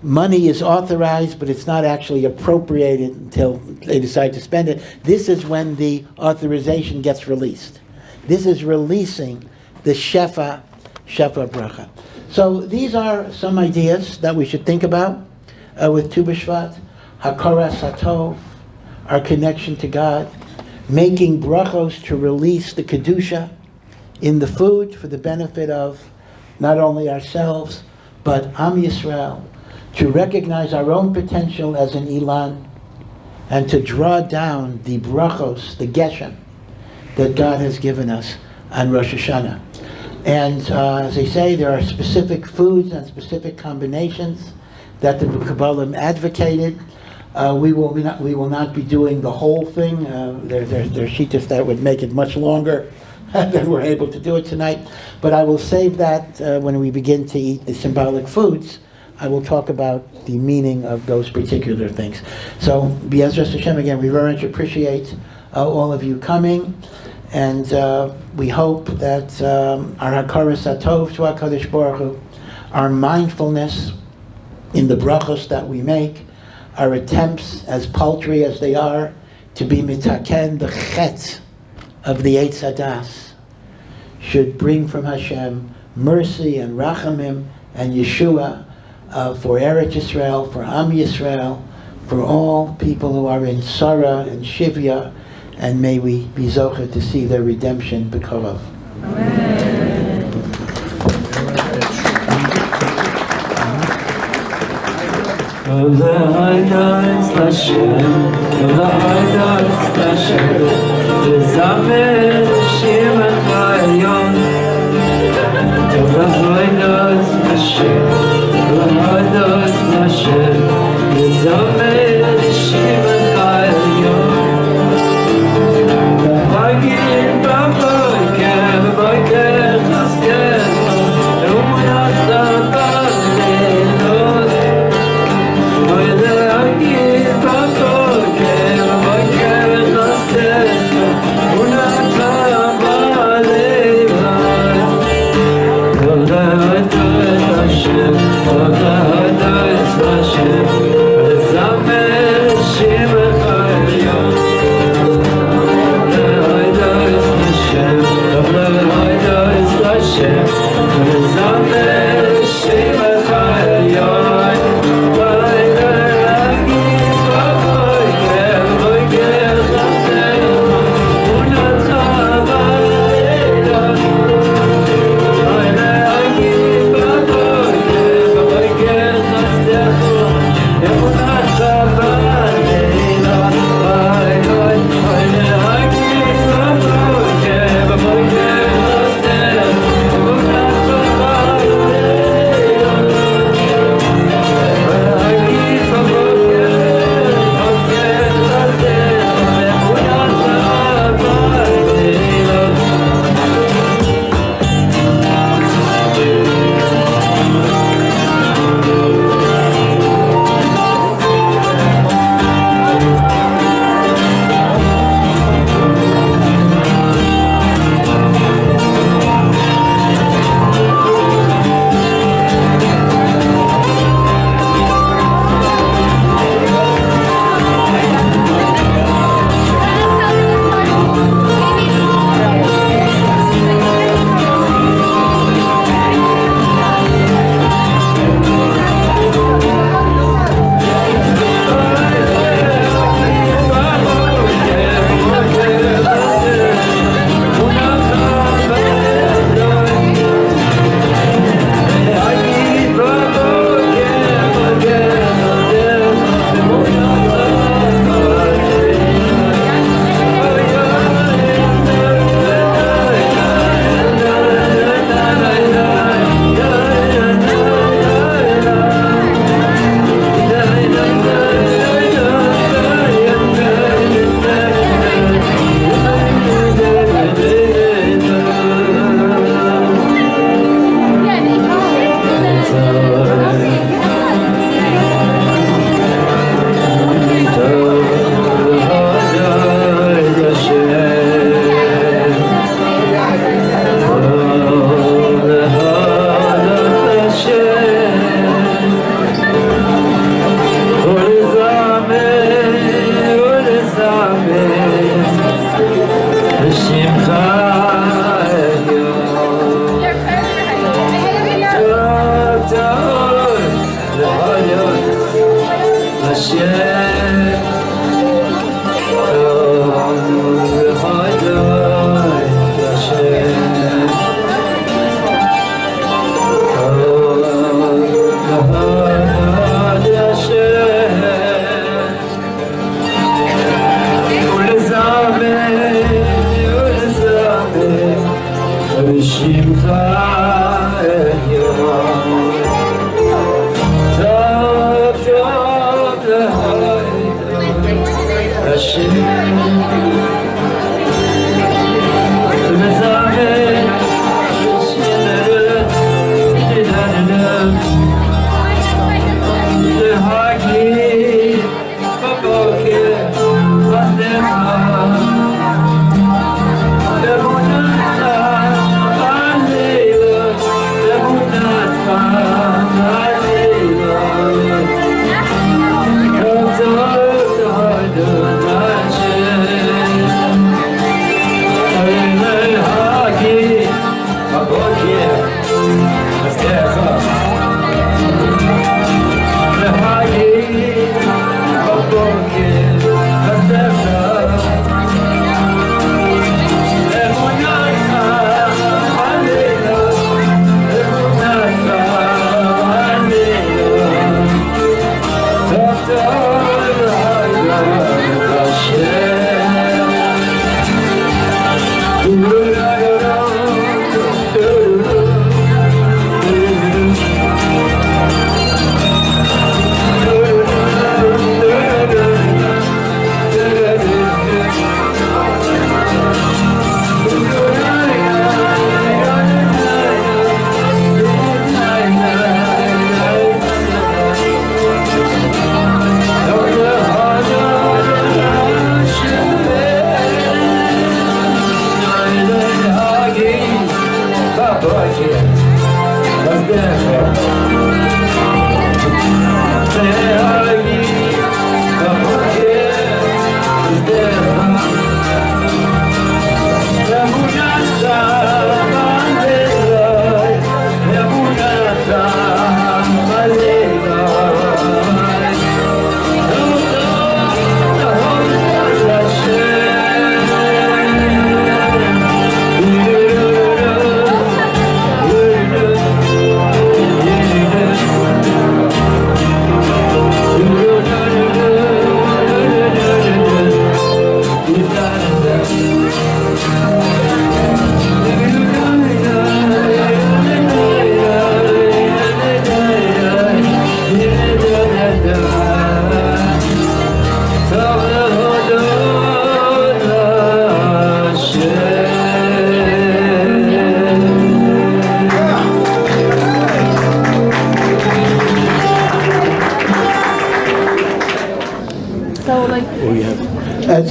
Speaker 2: money is authorized, but it's not actually appropriated until they decide to spend it. This is when the authorization gets released. This is releasing the Shefa bracha. So these are some ideas that we should think about with Tu B'Shvat. Hakaras Hatov, our connection to God, making brachos to release the Kedusha in the food for the benefit of not only ourselves, but Am Yisrael, to recognize our own potential as an Ilan, and to draw down the brachos, the Geshem, that God has given us on Rosh Hashanah. And as they say, there are specific foods and specific combinations that the Kabbalah advocated. We will not be doing the whole thing. There are shittas that would make it much longer than we're able to do it tonight. But I will save that when we begin to eat the symbolic foods. I will talk about the meaning of those particular things. So, B'ezras Hashem, again, we very much appreciate all of you coming. And we hope that our Hakaras Hatov to HaKadosh Baruch Hu, our mindfulness in the brachos that we make, our attempts, as paltry as they are, to be mitaken the chet of the Eitz Hadas, should bring from Hashem mercy and rachamim and Yeshua for Eretz Yisrael, for Am Yisrael, for all people who are in Sarah and Shivya, and may we be zocher to see their redemption b'karav.
Speaker 4: Una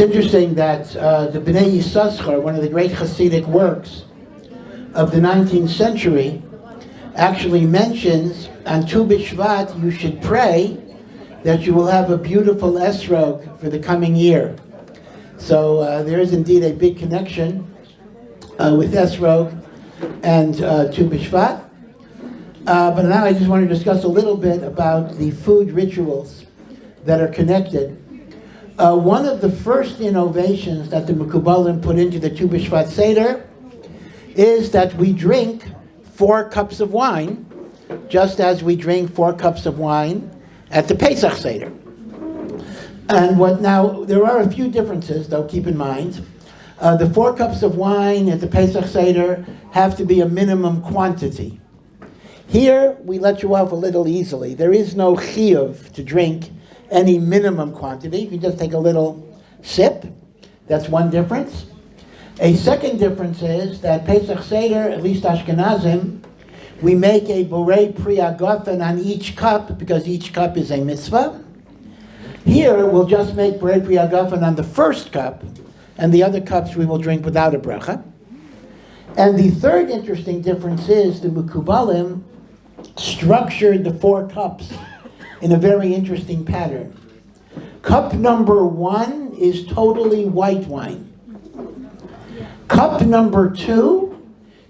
Speaker 2: it's interesting that the Bnei Yissaschar, one of the great Hasidic works of the 19th century, actually mentions on Tu B'Shvat you should pray that you will have a beautiful esrog for the coming year. So there is indeed a big connection with esrog and Tu B'Shvat. But now I just want to discuss a little bit about the food rituals that are connected. One of the first innovations that the Mekubalim put into the Tu B'Shvat Seder is that we drink 4 cups of wine, just as we drink 4 cups of wine at the Pesach Seder. And now, there are a few differences, though, keep in mind. The 4 cups of wine at the Pesach Seder have to be a minimum quantity. Here, we let you off a little easily. There is no chiyuv to drink any minimum quantity. You can just take a little sip. That's one difference. A second difference is that Pesach Seder, at least Ashkenazim, we make a borei pri agafen on each cup because each cup is a mitzvah. Here, we'll just make borei pri agafen on the first cup, and the other cups we will drink without a bracha. And the third interesting difference is the Mekubalim structured the 4 cups in a very interesting pattern. Cup number 1 is totally white wine. Cup number 2,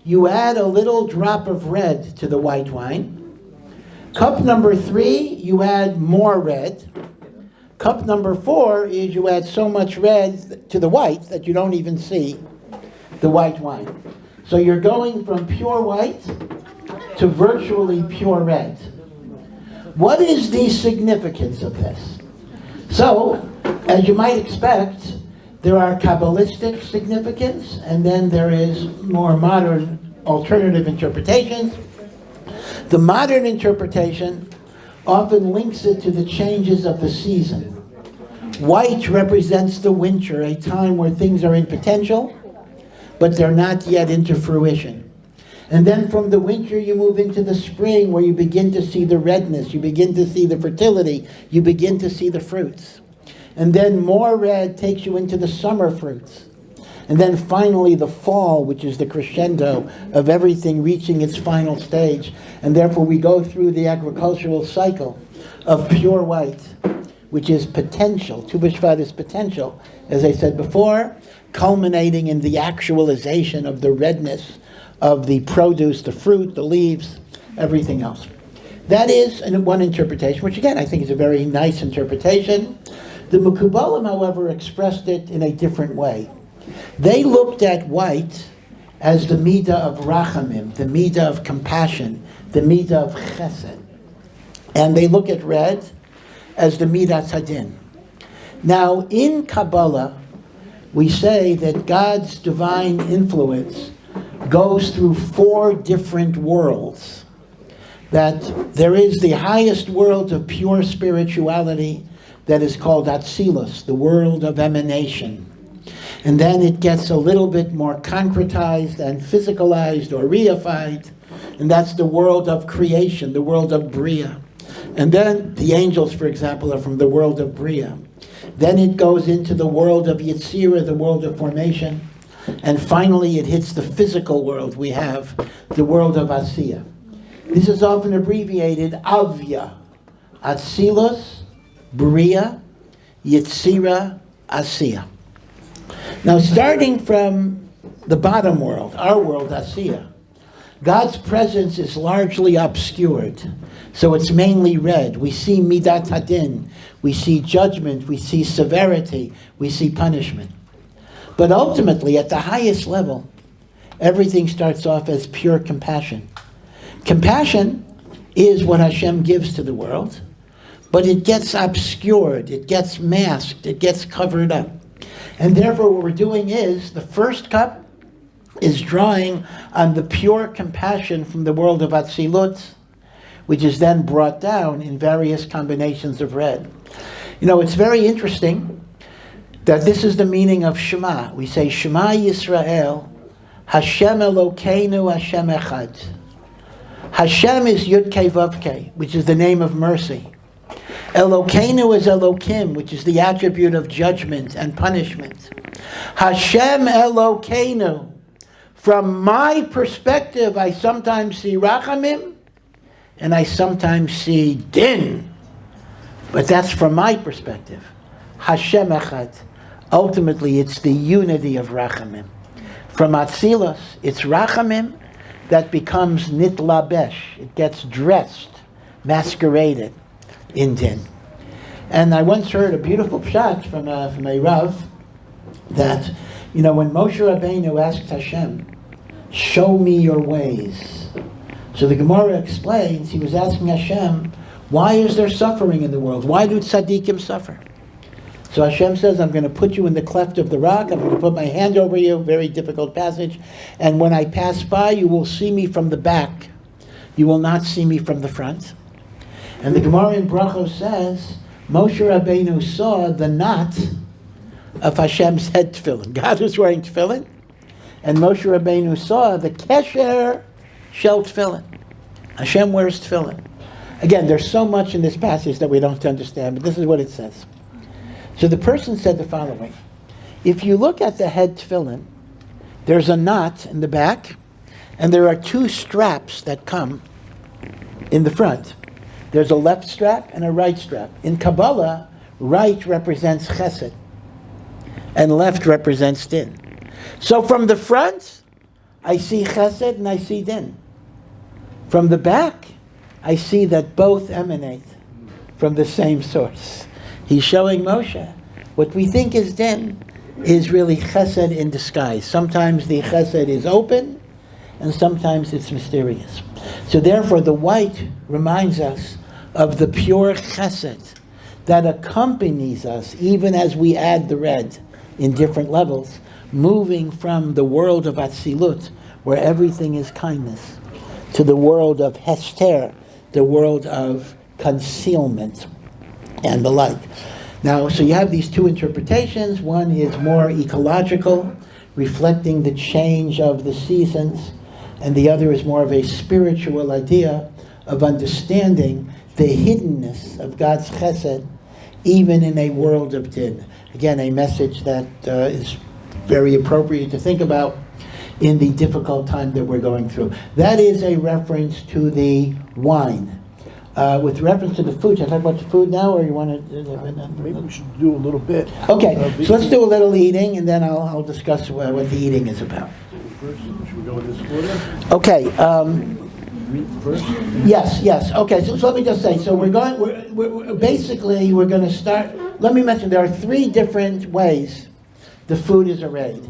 Speaker 2: you add a little drop of red to the white wine. Cup number 3, you add more red. Cup number 4 is you add so much red to the white that you don't even see the white wine. So you're going from pure white to virtually pure red. What is the significance of this? So, as you might expect, there are Cabalistic significance, and then there is more modern alternative interpretations. The modern interpretation often links it to the changes of the season. White represents the winter, a time where things are in potential, but they're not yet into fruition. And then from the winter you move into the spring where you begin to see the redness, you begin to see the fertility, you begin to see the fruits. And then more red takes you into the summer fruits. And then finally the fall, which is the crescendo of everything reaching its final stage. And therefore we go through the agricultural cycle of pure white, which is potential. Tu B'Shvat is potential, as I said before, culminating in the actualization of the redness of the produce, the fruit, the leaves, everything else. That is one interpretation, which again I think is a very nice interpretation. The Mekubalim, however, expressed it in a different way. They looked at white as the midah of rachamim, the midah of compassion, the midah of chesed. And they look at red as the midah tzadin. Now, in Kabbalah, we say that God's divine influence goes through 4 different worlds. That there is the highest world of pure spirituality that is called Atzilus, the world of emanation. And then it gets a little bit more concretized and physicalized or reified, and that's the world of creation, the world of Bria. And then the angels, for example, are from the world of Bria. Then it goes into the world of Yetzirah, the world of formation. And finally, it hits the physical world. We have the world of Asiya. This is often abbreviated Avya. Atzilus, Bria, Yetzirah, Asiya. Now, starting from the bottom world, our world, Asiya, God's presence is largely obscured. So it's mainly red. We see Midat Hadin. We see judgment. We see severity. We see punishment. But ultimately, at the highest level, everything starts off as pure compassion. Compassion is what Hashem gives to the world, but it gets obscured, it gets masked, it gets covered up. And therefore what we're doing is, the first cup is drawing on the pure compassion from the world of Atzilut, which is then brought down in various combinations of red. You know, it's very interesting that this is the meaning of Shema. We say, Shema Yisrael, Hashem Elokeinu Hashem Echad. Hashem is Yud Kei Vav Kei, which is the name of mercy. Elokeinu is Elokim, which is the attribute of judgment and punishment. Hashem Elokeinu. From my perspective, I sometimes see Rachamim, and I sometimes see Din. But that's from my perspective. Hashem Echad. Ultimately, it's the unity of Rachamim. From Atzilos, it's Rachamim that becomes Nitlabesh. It gets dressed, masqueraded in Din. And I once heard a beautiful pshat from a Rav that, when Moshe Rabbeinu asked Hashem, show me your ways. So the Gemara explains, he was asking Hashem, why is there suffering in the world? Why do tzaddikim suffer? So Hashem says, I'm going to put you in the cleft of the rock. I'm going to put my hand over you. Very difficult passage. And when I pass by, you will see me from the back. You will not see me from the front. And the Gemara in Brachos says, Moshe Rabbeinu saw the knot of Hashem's head tefillin. God was wearing tefillin. And Moshe Rabbeinu saw the kesher shel tefillin. Hashem wears tefillin. Again, there's so much in this passage that we don't understand, but this is what it says. So the person said the following. If you look at the head tefillin, there's a knot in the back, and there are two straps that come in the front. There's a left strap and a right strap. In Kabbalah, right represents chesed, and left represents din. So from the front, I see chesed and I see din. From the back, I see that both emanate from the same source. He's showing Moshe what we think is din is really chesed in disguise. Sometimes the chesed is open, and sometimes it's mysterious. So therefore, the white reminds us of the pure chesed that accompanies us even as we add the red in different levels, moving from the world of Atzilut, where everything is kindness, to the world of Hester, the world of concealment, and the like. Now, so you have these two interpretations. One is more ecological, reflecting the change of the seasons, and the other is more of a spiritual idea of understanding the hiddenness of God's chesed, even in a world of din. Again, a message that is very appropriate to think about in the difficult time that we're going through. That is a reference to the wine. With reference to the food, should I talk about the food now, or you want to?
Speaker 1: Maybe we should do a little bit.
Speaker 2: Okay, so let's do a little eating, and then I'll discuss what the eating is about.
Speaker 1: First, should we go with this order?
Speaker 2: Okay.
Speaker 1: Meat first?
Speaker 2: Yes. Okay, so let me just say, so we're going to start. Let me mention there are three different ways the food is arrayed.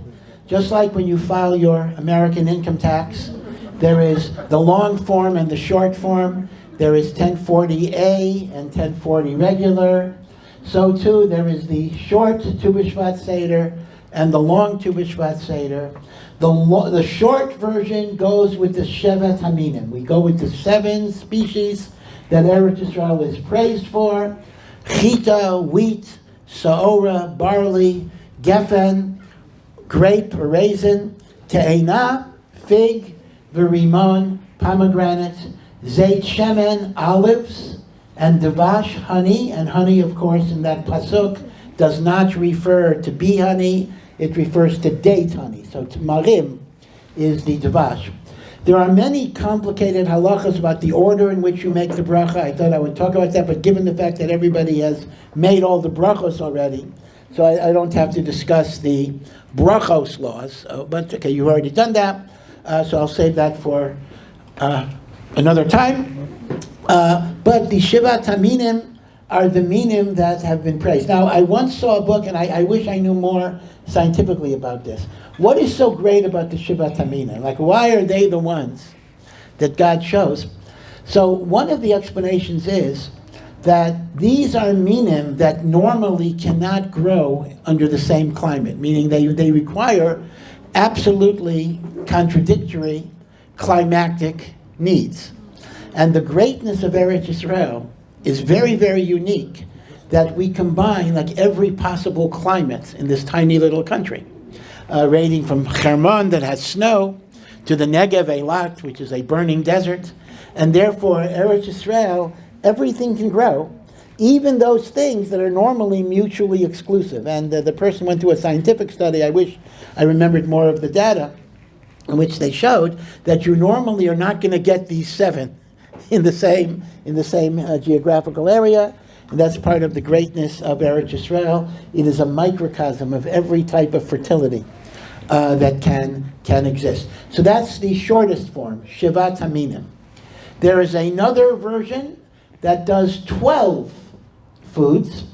Speaker 2: Just like when you file your American income tax, there is the long form and the short form. There is 1040A and 1040 regular. So too, there is the short Tu B'Shvat Seder and the long Tu B'Shvat Seder. The short version goes with the Shevet Haminim. We go with the 7 species that Eretz Yisrael is praised for. Chita, wheat, saora, barley, geffen, grape or raisin, te'ena, fig, verimon, pomegranate, zeit shemen, olives, and devash, honey. And honey, of course, in that pasuk, does not refer to bee honey. It refers to date honey. So marim is the devash. There are many complicated halachas about the order in which you make the bracha. I thought I would talk about that, but given the fact that everybody has made all the brachos already, so I don't have to discuss the brachos laws. But okay, you've already done that, so I'll save that for another time. But the Shivat Haminim are the minim that have been praised. Now, I once saw a book, and I wish I knew more scientifically about this. What is so great about the Shivat Haminim? Like, why are they the ones that God chose? So one of the explanations is that these are minim that normally cannot grow under the same climate, meaning they require absolutely contradictory climactic needs. And the greatness of Eretz Yisrael is very, very unique, that we combine like every possible climate in this tiny little country, ranging from Hermon that has snow to the Negev Eilat, which is a burning desert. And therefore, Eretz Yisrael, everything can grow, even those things that are normally mutually exclusive. And the person went through a scientific study. I wish I remembered more of the data, in which they showed that you normally are not going to get these 7 in the same geographical area. And that's part of the greatness of Eretz Yisrael. It is a microcosm of every type of fertility that can exist. So that's the shortest form, Shivat Haminim. There is another version that does 12 foods,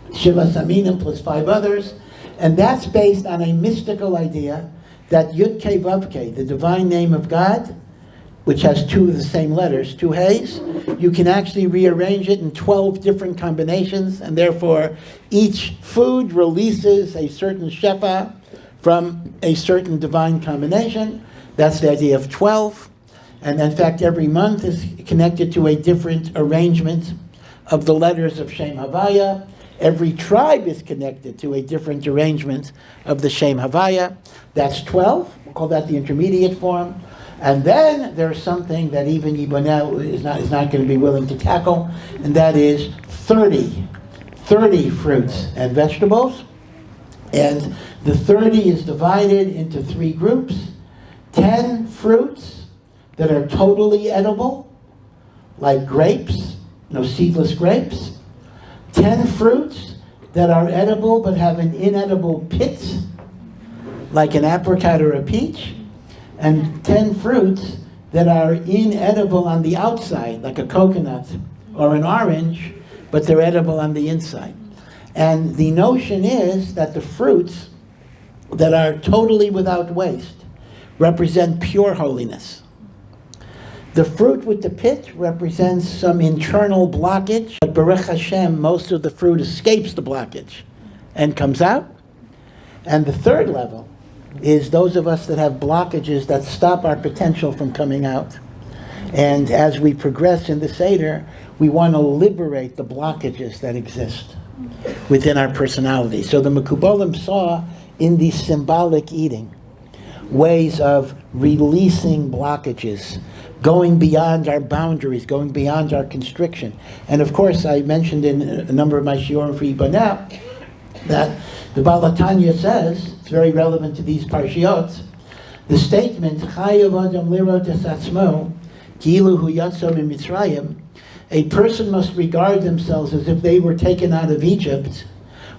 Speaker 2: Shivat Haminim plus 5 others, and that's based on a mystical idea that Yud Kei Vav Kei, the divine name of God, which has 2 of the same letters, 2 Heys, you can actually rearrange it in 12 different combinations, and therefore each food releases a certain shefa from a certain divine combination. That's the idea of 12. And in fact, every month is connected to a different arrangement of the letters of Shem Havaya. Every tribe is connected to a different arrangement of the Shem Havaya. That's 12. We'll call that the intermediate form. And then there's something that even Yiboneh is not going to be willing to tackle, and that is 30 fruits and vegetables. And the 30 is divided into 3 groups. 10 fruits that are totally edible, like grapes, seedless grapes. 10 fruits that are edible but have an inedible pit, like an apricot or a peach. And 10 fruits that are inedible on the outside, like a coconut or an orange, but they're edible on the inside. And the notion is that the fruits that are totally without waste represent pure holiness. The fruit with the pit represents some internal blockage, but Baruch Hashem, most of the fruit escapes the blockage and comes out. And the third level is those of us that have blockages that stop our potential from coming out. And as we progress in the Seder, we want to liberate the blockages that exist within our personality. So the Mekubalim saw in the symbolic eating ways of releasing blockages, going beyond our boundaries, going beyond our constriction. And of course, I mentioned in a number of my shiurim for Yiboneh that the Baal HaTanya says, it's very relevant to these parshiot, the statement, Chayav Adam Lirot Es Atzmo, Ki'ilu Hu Yatsa Mitzrayim, a person must regard themselves as if they were taken out of Egypt.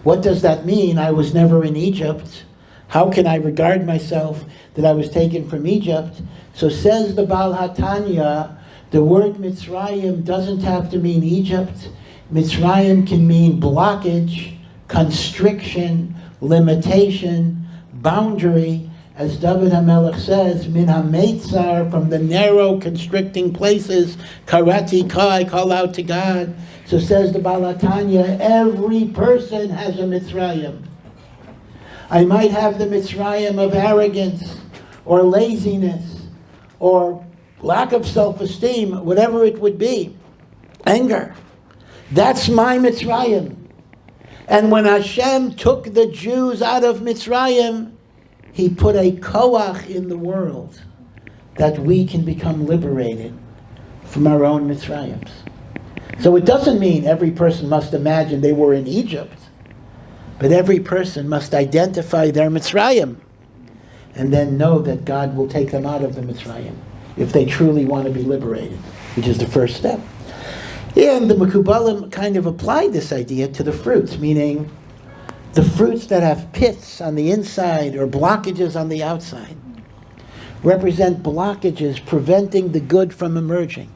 Speaker 2: What does that mean? I was never in Egypt. How can I regard myself that I was taken from Egypt? So says the Baal HaTanya, the word Mitzrayim doesn't have to mean Egypt. Mitzrayim can mean blockage, constriction, limitation, boundary. As David HaMelech says, Min HaMeitzar, from the narrow, constricting places, Karati Ka, I call out to God. So says the Baal HaTanya, every person has a Mitzrayim. I might have the Mitzrayim of arrogance, or laziness, or lack of self-esteem, whatever it would be, anger. That's my Mitzrayim. And when Hashem took the Jews out of Mitzrayim, He put a koach in the world that we can become liberated from our own Mitzrayims. So it doesn't mean every person must imagine they were in Egypt, but every person must identify their Mitzrayim and then know that God will take them out of the Mitzrayim if they truly want to be liberated, which is the first step. And the Mekubalim kind of applied this idea to the fruits, meaning the fruits that have pits on the inside or blockages on the outside represent blockages preventing the good from emerging.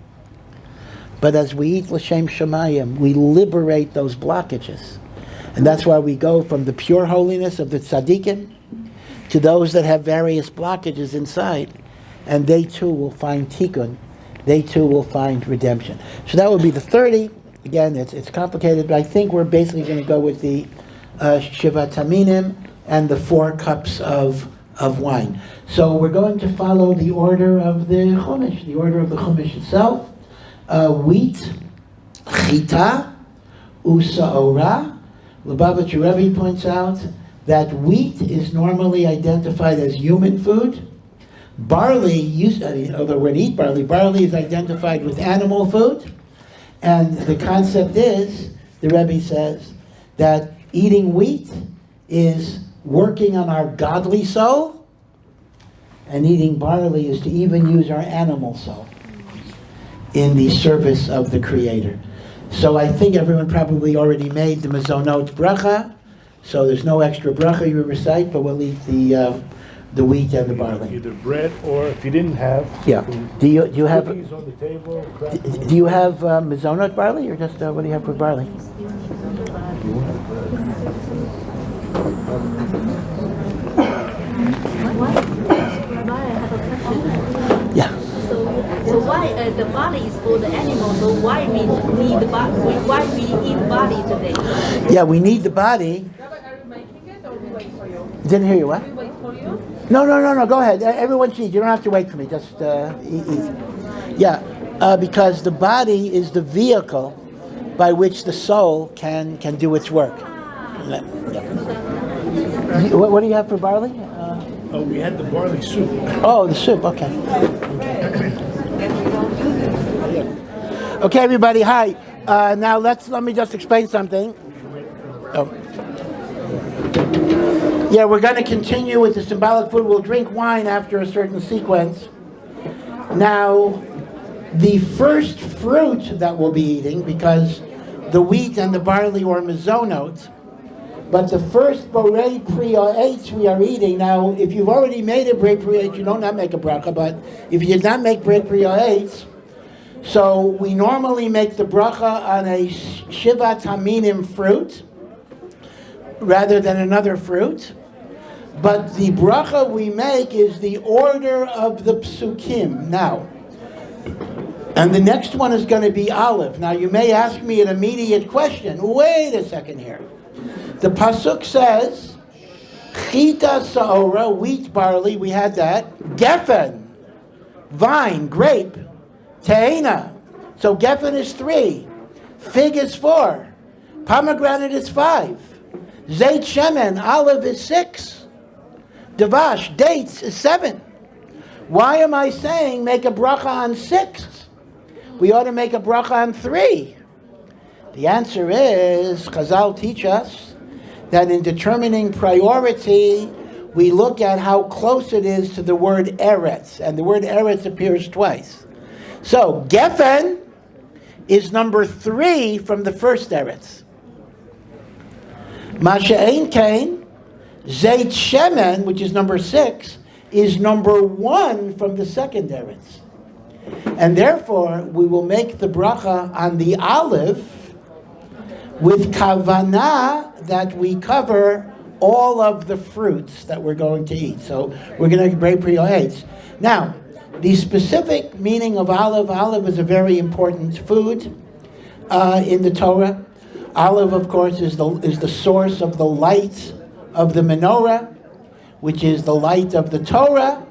Speaker 2: But as we eat L'Shem Shamayim, we liberate those blockages. And that's why we go from the pure holiness of the tzaddikim to those that have various blockages inside. And they too will find tikkun. They too will find redemption. So that would be the 30. Again, it's complicated, but I think we're basically going to go with the Shivat Haminim and the 4 cups of wine. So we're going to follow the order of the Chumash, the order of the Chumash itself. Wheat, chita, usaora. Lubavitcher Rebbe points out that wheat is normally identified as human food. Barley, although we're going to eat barley, barley is identified with animal food. And the concept is, the Rebbe says, that eating wheat is working on our godly soul, and eating barley is to even use our animal soul in the service of the Creator. So I think everyone probably already made the mezonot bracha, so there's no extra bracha you recite, but we'll eat the wheat and the barley.
Speaker 1: Either bread or, if you didn't have,
Speaker 2: Yeah. Do you have
Speaker 1: cookies on the table.
Speaker 2: do you have mezonot barley, or just what do you have for barley?
Speaker 4: Rabbi, I have a question.
Speaker 2: Yeah.
Speaker 4: So why the body is for the animal? So why we need the body? Why we eat body today?
Speaker 2: Yeah, we need the body.
Speaker 5: Rabbi, are you making it or we wait for you?
Speaker 2: Didn't hear you. What?
Speaker 5: We wait for you?
Speaker 2: No. Go ahead. Everyone sees. You don't have to wait for me. Just eat. Yeah, because the body is the vehicle by which the soul can do its work. Yeah. What do you have for barley?
Speaker 1: Oh, we had the barley soup.
Speaker 2: Oh, the soup. Okay. Okay, everybody. Hi. Now let me just explain something. Oh. Yeah, we're going to continue with the symbolic food. We'll drink wine after a certain sequence. Now, the first fruit that we'll be eating, because the wheat and the barley are mezonot, but the first borei pri ha'etz we are eating. Now, if you've already made a borei pri ha'etz, you don't have to make a bracha, but if you did not make borei pri ha'etz, so we normally make the bracha on a shivat haminim fruit rather than another fruit. But the bracha we make is the order of the psukim. Now, and the next one is going to be olive. Now, you may ask me an immediate question. Wait a second here. The pasuk says, chita saora, wheat, barley, we had that. Geffen, vine, grape. Te'ena. So geffen is 3. Fig is 4. Pomegranate is 5. Zeit shemen, olive is 6. Davash, dates is 7. Why am I saying make a bracha on 6? We ought to make a bracha on 3. The answer is, Chazal teach us that in determining priority, we look at how close it is to the word eretz, and the word eretz appears twice. So, geffen is number 3 from the first eretz. Masha'ein kain, zeit shemen, which is number 6, is number 1 from the second eretz. And therefore, we will make the bracha on the olive with kavanah that we cover all of the fruits that we're going to eat. So, we're going to break pri ha'etz. Now, the specific meaning of olive is a very important food in the Torah. Olive, of course, is the source of the light of the menorah, which is the light of the Torah.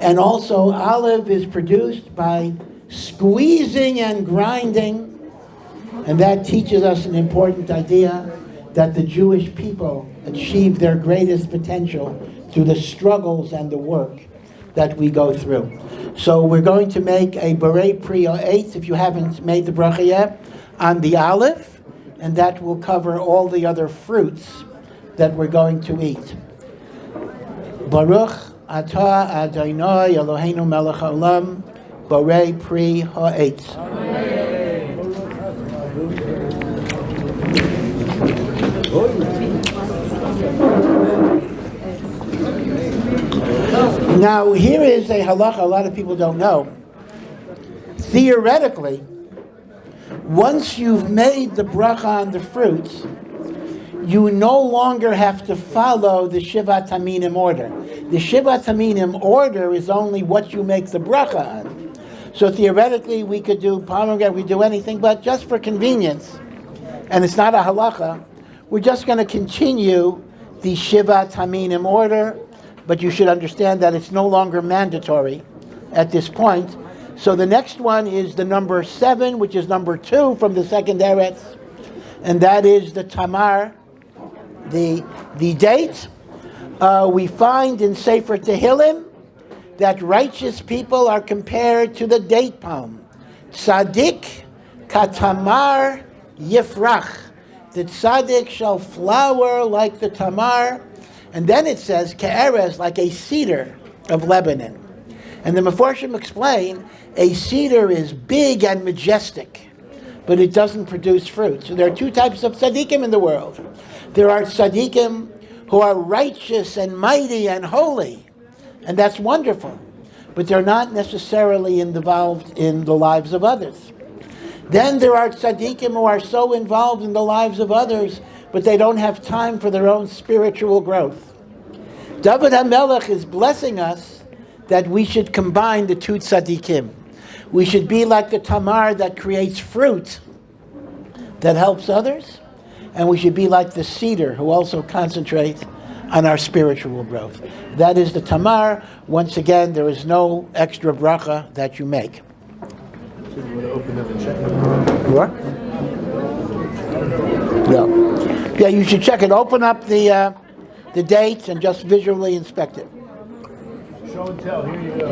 Speaker 2: And also, olive is produced by squeezing and grinding. And that teaches us an important idea that the Jewish people achieve their greatest potential through the struggles and the work that we go through. So we're going to make a borei pri ha'etz, if you haven't made the bracha yet, on the olive, and that will cover all the other fruits that we're going to eat. Baruch atah Adonai Eloheinu melech haolam, borei pri ha'etz. Now, here is a halacha a lot of people don't know. Theoretically, once you've made the bracha on the fruits, you no longer have to follow the shivat haminim order. The shivat haminim order is only what you make the bracha on. So theoretically, we could do pomegranate, we do anything, but just for convenience, and it's not a halacha, we're just going to continue the shivat haminim order. But you should understand that it's no longer mandatory at this point. So the next one is the number 7, which is number 2 from the second eretz, and that is the tamar, the date. We find in Sefer Tehillim that righteous people are compared to the date palm. Tzaddik katamar yifrach. The tzaddik shall flower like the tamar. And then it says, ke'erez, like a cedar of Lebanon. And the Meforshim explain, a cedar is big and majestic, but it doesn't produce fruit. So there are two types of tzaddikim in the world. There are tzaddikim who are righteous and mighty and holy, and that's wonderful, but they're not necessarily involved in the lives of others. Then there are tzaddikim who are so involved in the lives of others, but they don't have time for their own spiritual growth. David HaMelech is blessing us that we should combine the two tzaddikim. We should be like the tamar that creates fruit that helps others, and we should be like the cedar who also concentrates on our spiritual growth. That is the tamar. Once again, there is no extra bracha that you make.
Speaker 1: So you want to open up and check?
Speaker 2: What? Yeah. Yeah, you should check it. Open up the dates and just visually inspect it.
Speaker 1: Show and tell. Here you go.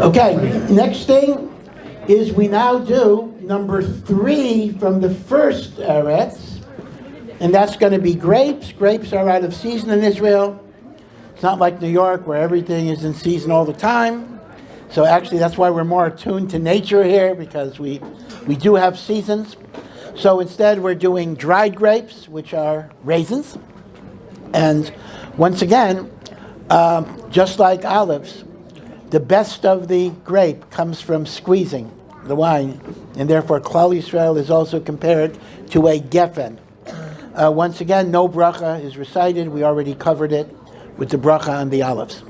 Speaker 2: Okay, next thing is we now do number 3 from the first Eretz, and that's going to be grapes. Grapes are out of season in Israel. It's not like New York where everything is in season all the time. So actually that's why we're more attuned to nature here, because we do have seasons. So instead we're doing dried grapes, which are raisins. And once again, just like olives, the best of the grape comes from squeezing the wine, and therefore Klal Yisrael is also compared to a geffen. Once again, no bracha is recited. We already covered it with the bracha on the olives.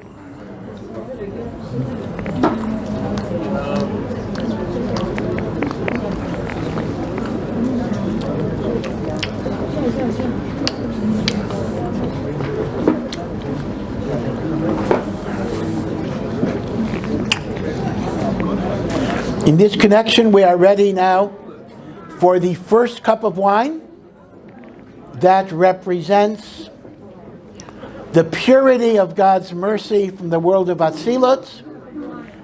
Speaker 2: In this connection, we are ready now for the first cup of wine that represents the purity of God's mercy from the world of Atzilut,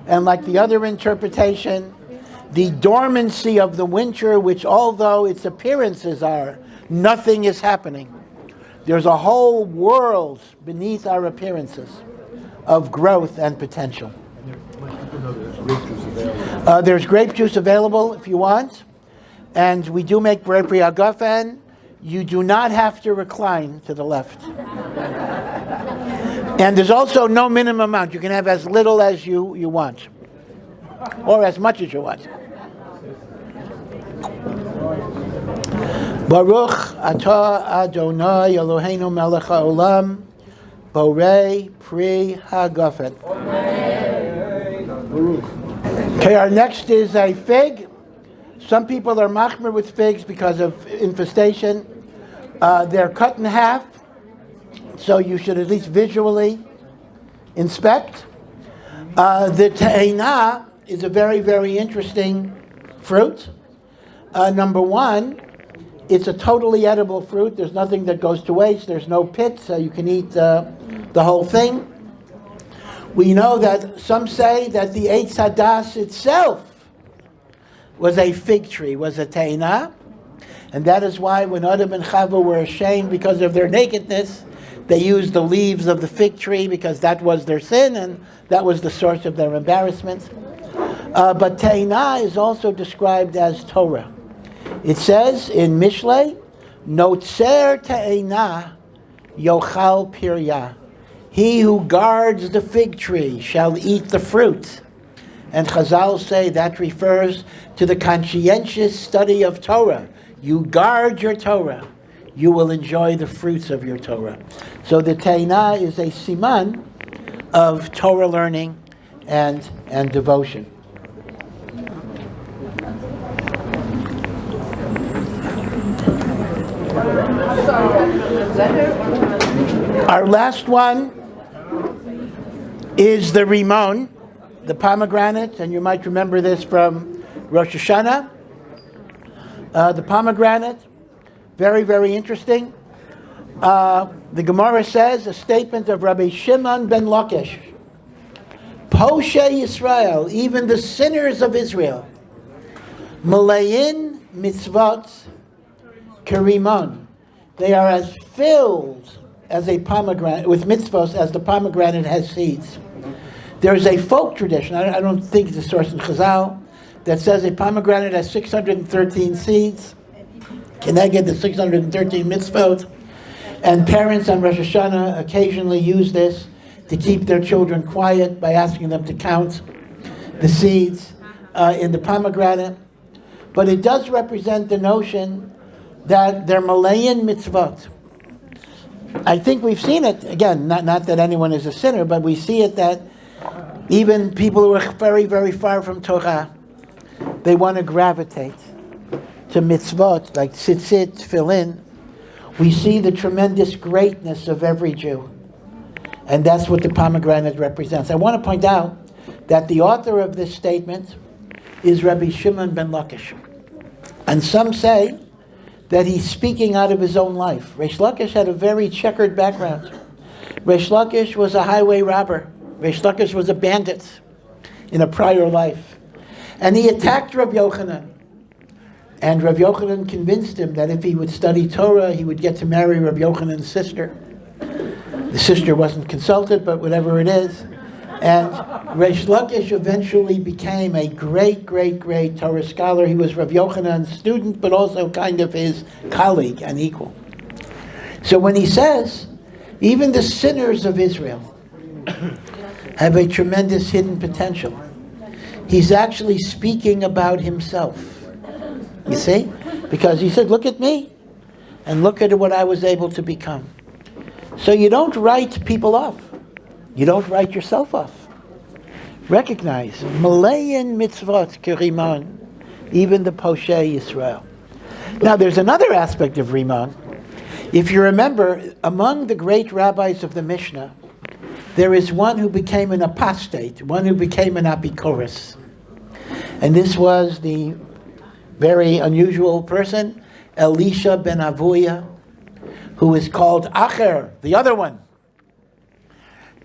Speaker 2: and like the other interpretation, the dormancy of the winter, which although its appearances are, nothing is happening. There's a whole world beneath our appearances of growth and potential. There's grape juice available if you want, and we do make Brei Agafen. You do not have to recline to the left. And there's also no minimum amount. You can have as little as you want, or as much as you want. Baruch atah Adonai Eloheinu melech haolam, borei pri hagafen. Okay, our next is a fig. Some people are machmer with figs because of infestation. They're cut in half, so you should at least visually inspect. The te'ena is a very, very interesting fruit. Number one, it's a totally edible fruit. There's nothing that goes to waste. There's no pits, so you can eat the whole thing. We know that some say that the Eitz Hadas itself was a fig tree, was a te'ena. And that is why when Adam and Chava were ashamed because of their nakedness, they used the leaves of the fig tree because that was their sin and that was the source of their embarrassment. But te'ena is also described as Torah. It says in Mishlei, Notzer te'ena yochal pirya. He who guards the fig tree shall eat the fruit. And Chazal say that refers to the conscientious study of Torah. You guard your Torah, you will enjoy the fruits of your Torah. So the te'ena is a siman of Torah learning and devotion. Our last one is the rimon, the pomegranate, and you might remember this from Rosh Hashanah. The pomegranate, very, very interesting. The Gemara says, a statement of Rabbi Shimon ben Lakish, Poshe Yisrael, even the sinners of Israel, Malayin mitzvot kerimon. They are as filled as a pomegranate, with mitzvot as the pomegranate has seeds. There's a folk tradition, I don't think it's a source in Chazal, that says a pomegranate has 613 seeds. Keneged the 613 mitzvot. And parents on Rosh Hashanah occasionally use this to keep their children quiet by asking them to count the seeds in the pomegranate. But it does represent the notion that they're Malayan mitzvot. I think we've seen it, again, not that anyone is a sinner, but we see it that even people who are very, very far from Torah, they want to gravitate to mitzvot, like tzitzit, tefillin. We see the tremendous greatness of every Jew. And that's what the pomegranate represents. I want to point out that the author of this statement is Rabbi Shimon ben Lakish. And some say that he's speaking out of his own life. Reish Lakish had a very checkered background. Reish Lakish was a highway robber. Reish Lakish was a bandit in a prior life. And he attacked Rav Yochanan. And Rav Yochanan convinced him that if he would study Torah, he would get to marry Rav Yochanan's sister. The sister wasn't consulted, but whatever it is. And Reish Lakish eventually became a great, great, great Torah scholar. He was Rav Yochanan's student, but also kind of his colleague and equal. So when he says, even the sinners of Israel have a tremendous hidden potential, he's actually speaking about himself. You see? Because he said, look at me, and look at what I was able to become. So you don't write people off. You don't write yourself off. Recognize, Malayan mitzvot kerimon, even the Poshei Yisrael. Now there's another aspect of Riman. If you remember, among the great rabbis of the Mishnah, there is one who became an apostate, one who became an apikoros. And this was the very unusual person, Elisha ben Avuya, who is called Acher, the other one.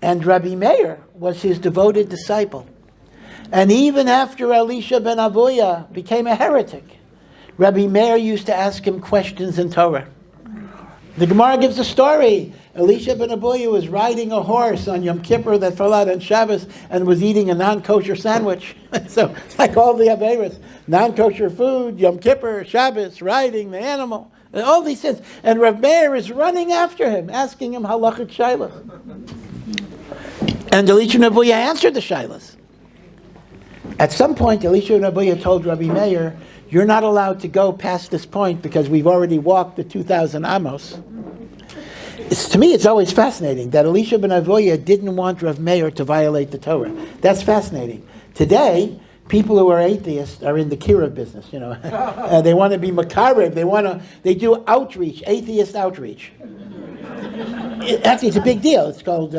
Speaker 2: And Rabbi Meir was his devoted disciple. And even after Elisha ben Avuya became a heretic, Rabbi Meir used to ask him questions in Torah. The Gemara gives a story. Elisha ben Avuya was riding a horse on Yom Kippur that fell out on Shabbos and was eating a non-kosher sandwich. So it's like all the Averas. Non-kosher food, Yom Kippur, Shabbos, riding the animal, all these things. And Rav Meir is running after him, asking him halachic shaylas. And Elisha ben Avuya answered the shaylas. At some point, Elisha ben Avuya told Rabbi Meir, you're not allowed to go past this point because we've already walked the 2,000 amos. To me, it's always fascinating that Elisha ben Avuya didn't want Rav Meir to violate the Torah. That's fascinating. Today, people who are atheists are in the kiruv business. You know, they want to be makarev. They do outreach, atheist outreach. Actually, it's a big deal. It's called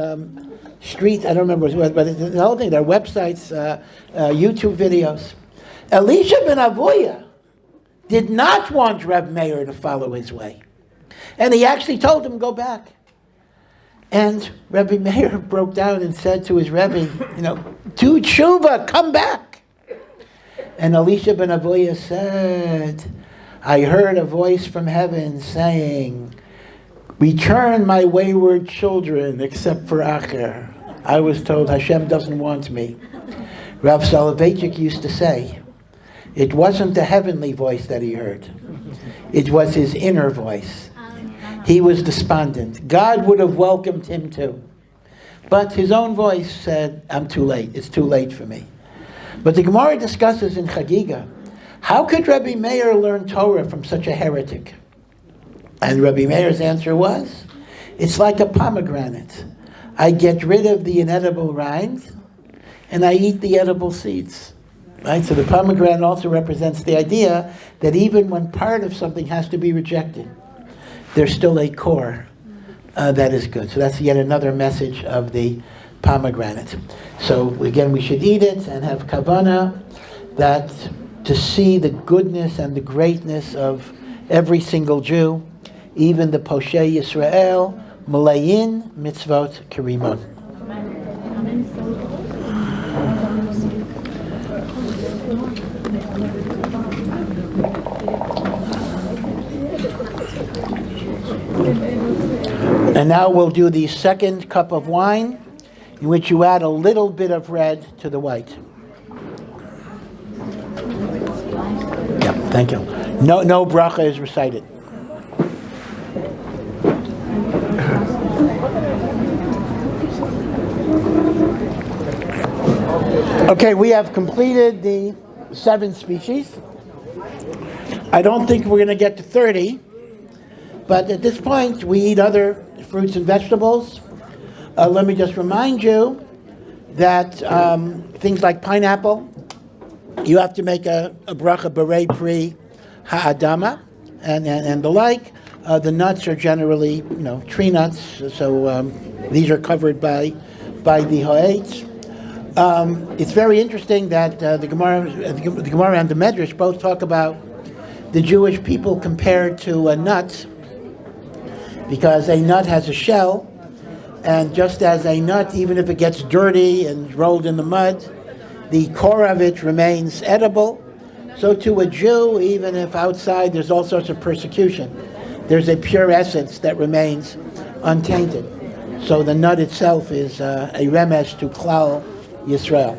Speaker 2: Street. I don't remember what it was, but it's the whole thing. There are websites, YouTube videos. Elisha ben Avuya did not want Reb Meir to follow his way. And he actually told him, go back. And Rabbi Meir broke down and said to his Rebbe, do tshuva, come back. And Elisha ben Avuya said, I heard a voice from heaven saying, return my wayward children except for Acher. I was told Hashem doesn't want me. Rav Soloveitchik used to say, it wasn't the heavenly voice that he heard. It was his inner voice. He was despondent. God would have welcomed him too. But his own voice said, I'm too late. It's too late for me. But the Gemara discusses in Chagiga, how could Rabbi Meir learn Torah from such a heretic? And Rabbi Meir's answer was, it's like a pomegranate. I get rid of the inedible rind, and I eat the edible seeds. Right? So the pomegranate also represents the idea that even when part of something has to be rejected, there's still a core that is good. So that's yet another message of the pomegranate. So again, we should eat it and have kavanah, that to see the goodness and the greatness of every single Jew, even the Poshei Yisrael, Malayin mitzvot kerimon. now we'll do the second cup of wine, in which you add a little bit of red to the white. Yeah, thank you. No bracha is recited. Okay, we have completed the 7 species. I don't think we're going to get to 30, but at this point we eat other fruits and vegetables. Let me just remind you that things like pineapple, you have to make a bracha berei pri ha'adama and the like. The nuts are generally, tree nuts, so these are covered by the ha'etz. It's very interesting that the Gemara and the Medrash both talk about the Jewish people compared to nuts, because a nut has a shell, and just as a nut, even if it gets dirty and rolled in the mud, the core of it remains edible. So to a Jew, even if outside there's all sorts of persecution, there's a pure essence that remains untainted. So the nut itself is a remesh to Klal Yisrael.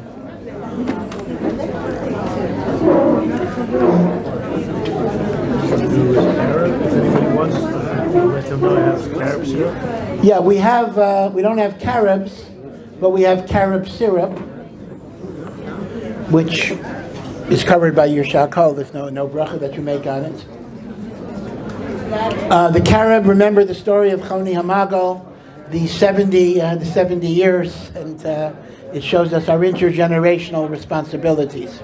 Speaker 2: Yeah, we don't have carobs, but we have carob syrup, which is covered by your shakol. There's no bracha that you make on it. The carob, remember the story of Choni Hamagal, the 70 years, and it shows us our intergenerational responsibilities.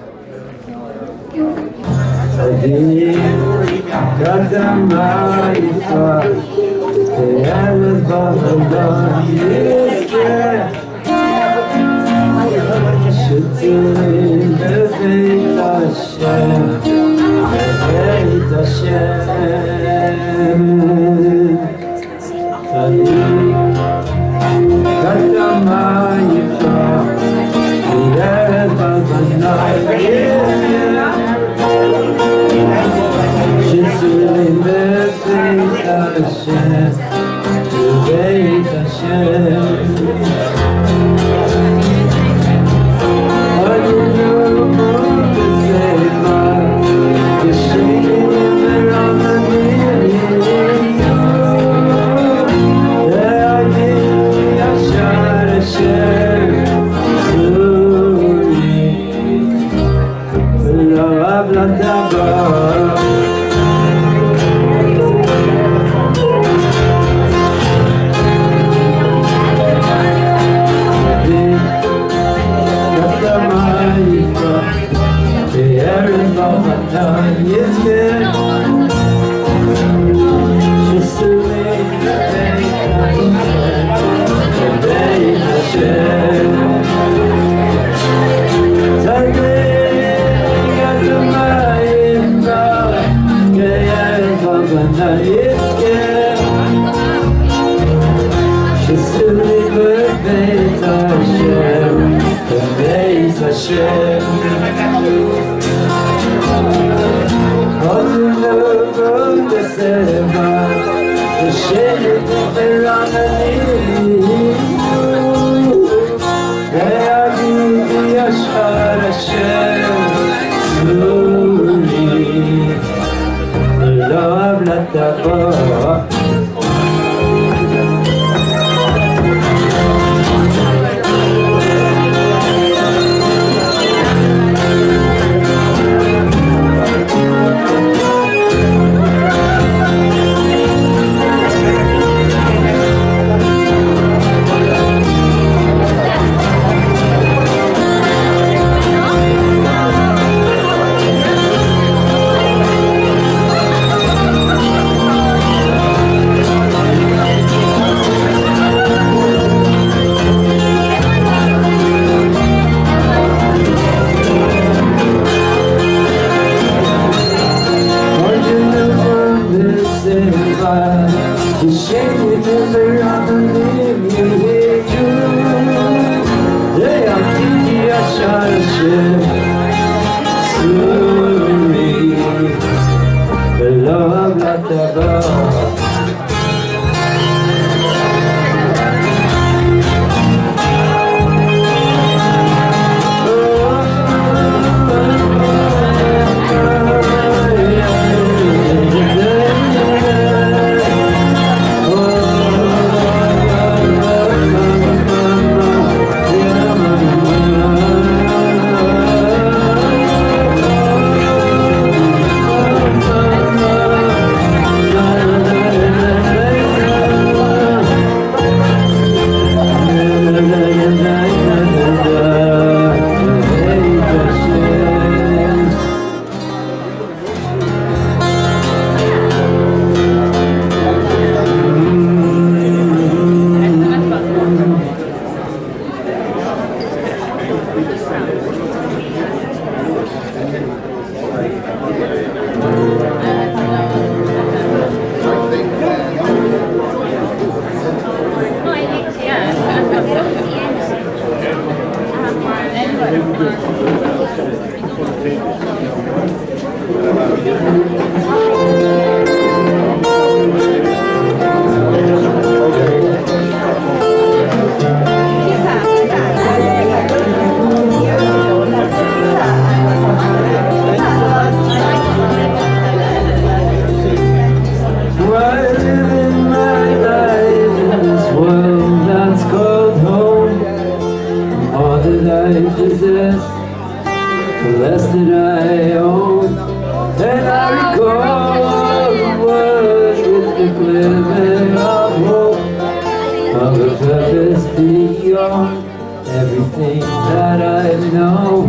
Speaker 6: Everything that I've known,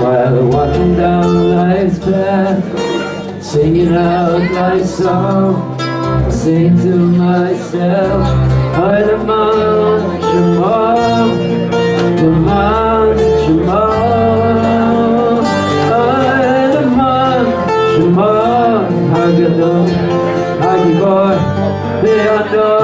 Speaker 6: while walking down life's path, singing out my song, I sing to myself, Aylaman Shema, Aylaman Shema, Aylaman Shema, Hagadol, Hagibor, Be'ador.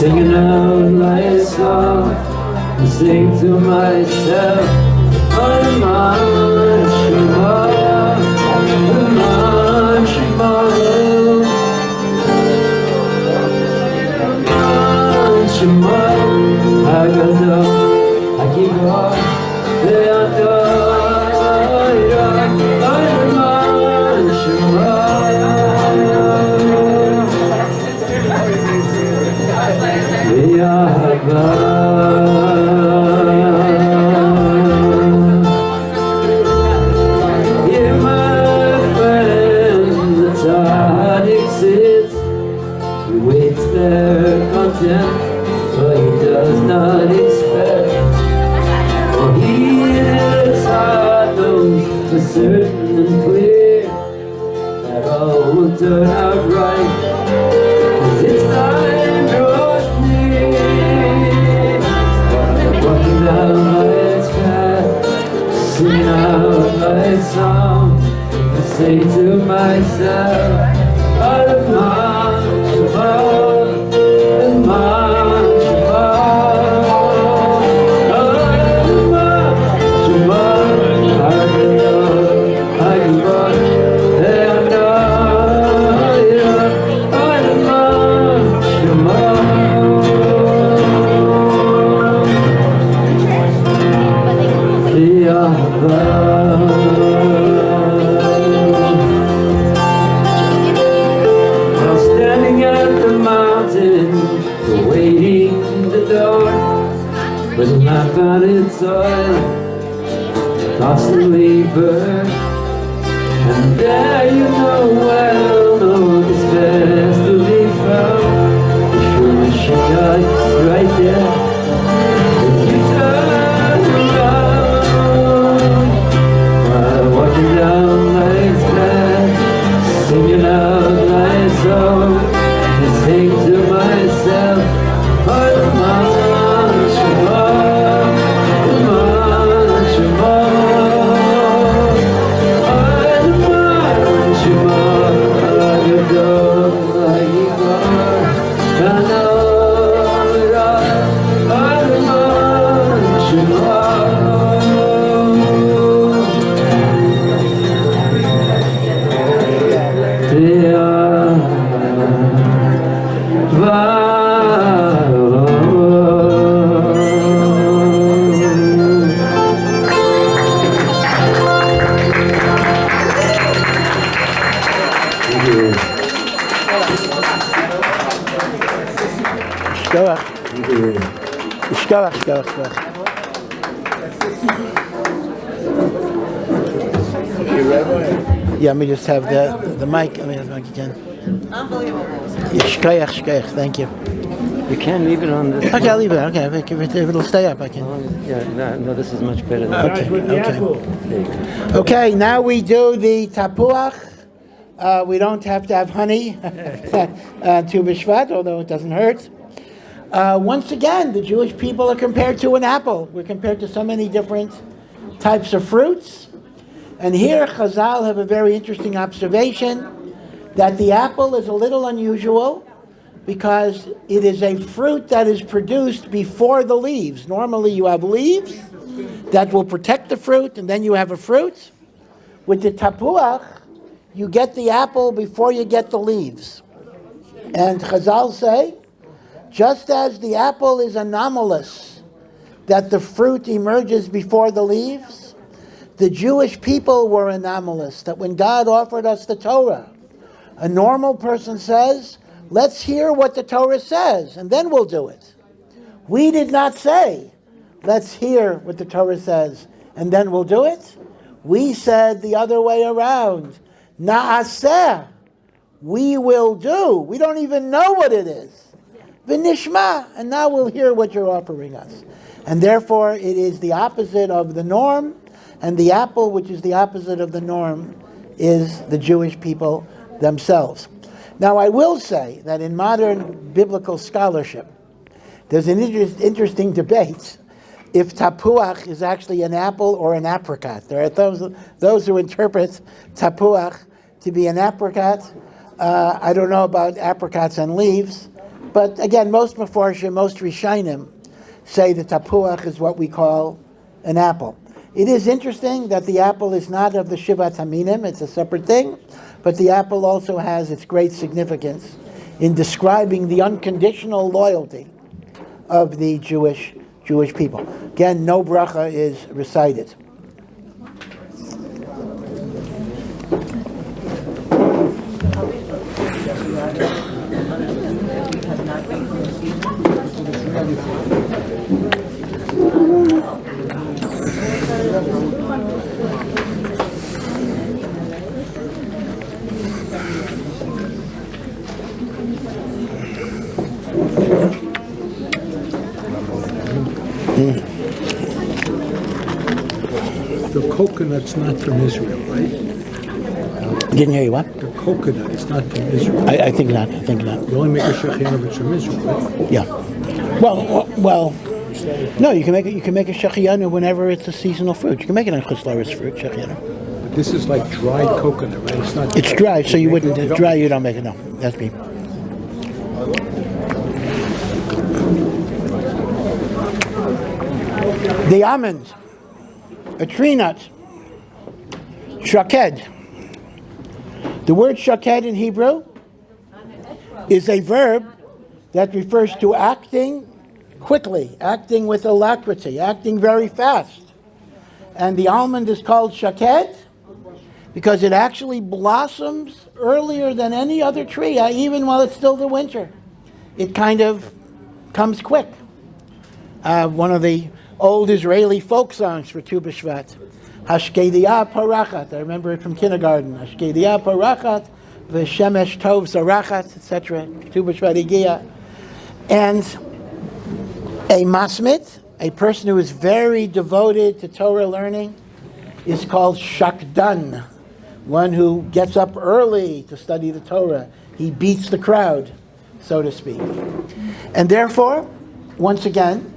Speaker 6: Singing out my song, I sing to myself, Aylaman Shema, Aylaman Shema, Aylaman Shema, Hagadol, Hagibor, Be'ador, Aylaman Shema. Hear my friend, the tzaddik sits, he waits there content, but he does not expect, for he in his heart knows for certain and clear that all will turn out right, 'cause it's time draws near. Walking down life's path, singing out my song, I say to myself, Aylaman Shema, Aylaman Shema, Aylaman Shema, Hagadol, Hagibor, Aylaman Shema. I'm standing at the mountain, awaiting the dawn, with a lamp on its oil, constantly burn. And there you know well, no despair to be found. The sure Mashiach is right there. If you turn around, while walking down life's path, singing out my song, I sing to myself, Aylaman Shema, Aylaman Shema, Aylaman Shema, Hagadol, Hagibor, Aylaman Shema.
Speaker 2: Shkoach. Yeah, let me just have the mic. Let me have the mic again.
Speaker 7: Unbelievable.
Speaker 2: Shkoyach, thank you.
Speaker 6: You can't leave it on this.
Speaker 2: Okay, I'll leave it. Okay, if it'll stay up, I can.
Speaker 6: No, this is much better than
Speaker 2: Okay,
Speaker 1: With the
Speaker 2: okay.
Speaker 1: apple.
Speaker 6: There you go.
Speaker 2: Okay, now we do the tapuach. We don't have to have honey to bishvat, although it doesn't hurt. Once again, the Jewish people are compared to an apple. We're compared to so many different types of fruits. And here, Chazal have a very interesting observation that the apple is a little unusual because it is a fruit that is produced before the leaves. Normally, you have leaves that will protect the fruit, and then you have a fruit. With the tapuach, you get the apple before you get the leaves. And Chazal say, just as the apple is anomalous, that the fruit emerges before the leaves, the Jewish people were anomalous, that when God offered us the Torah, a normal person says, let's hear what the Torah says, and then we'll do it. We did not say, let's hear what the Torah says, and then we'll do it. We said the other way around. Na'aseh, we will do. We don't even know what it is. V'nishma, and now we'll hear what you're offering us. And therefore, it is the opposite of the norm, and the apple, which is the opposite of the norm, is the Jewish people themselves. Now, I will say that in modern biblical scholarship, there's an interesting debate if tapuach is actually an apple or an apricot. There are those who interpret tapuach to be an apricot. I don't know about apricots and leaves, but again, most Mefarshim, most Rishonim say that tapuach is what we call an apple. It is interesting that the apple is not of the Shivat Haminim, it's a separate thing, but the apple also has its great significance in describing the unconditional loyalty of the Jewish people. Again, no bracha is recited.
Speaker 3: The coconut's not from Israel, right?
Speaker 2: Didn't hear you, what?
Speaker 3: The coconut is not from Israel.
Speaker 2: I think not.
Speaker 3: You only make a shechina if it's from Israel, right?
Speaker 2: Yeah. Well. No, you can make a shechiyanu whenever it's a seasonal fruit. You can make it on chuslaris fruit, shechiyanu.
Speaker 3: But this is like dried coconut, right? It's not.
Speaker 2: It's dry, so you wouldn't. It's dry, you don't make it. No, that's me. The almond, a tree nut, shaked. The word shaked in Hebrew is a verb that refers to acting quickly, acting with alacrity, acting very fast. And the almond is called shaked because it actually blossoms earlier than any other tree, even while it's still the winter. It kind of comes quick. One of the old Israeli folk songs for Tu B'Shvat, Hashkedia Parachat. I remember it from kindergarten. Hashkedia Parachat, V'Shemesh Tov Zarachat, etc. Tu B'Shvat Igia. And a masmit, a person who is very devoted to Torah learning, is called shakdan, one who gets up early to study the Torah. He beats the crowd, so to speak. And therefore, once again,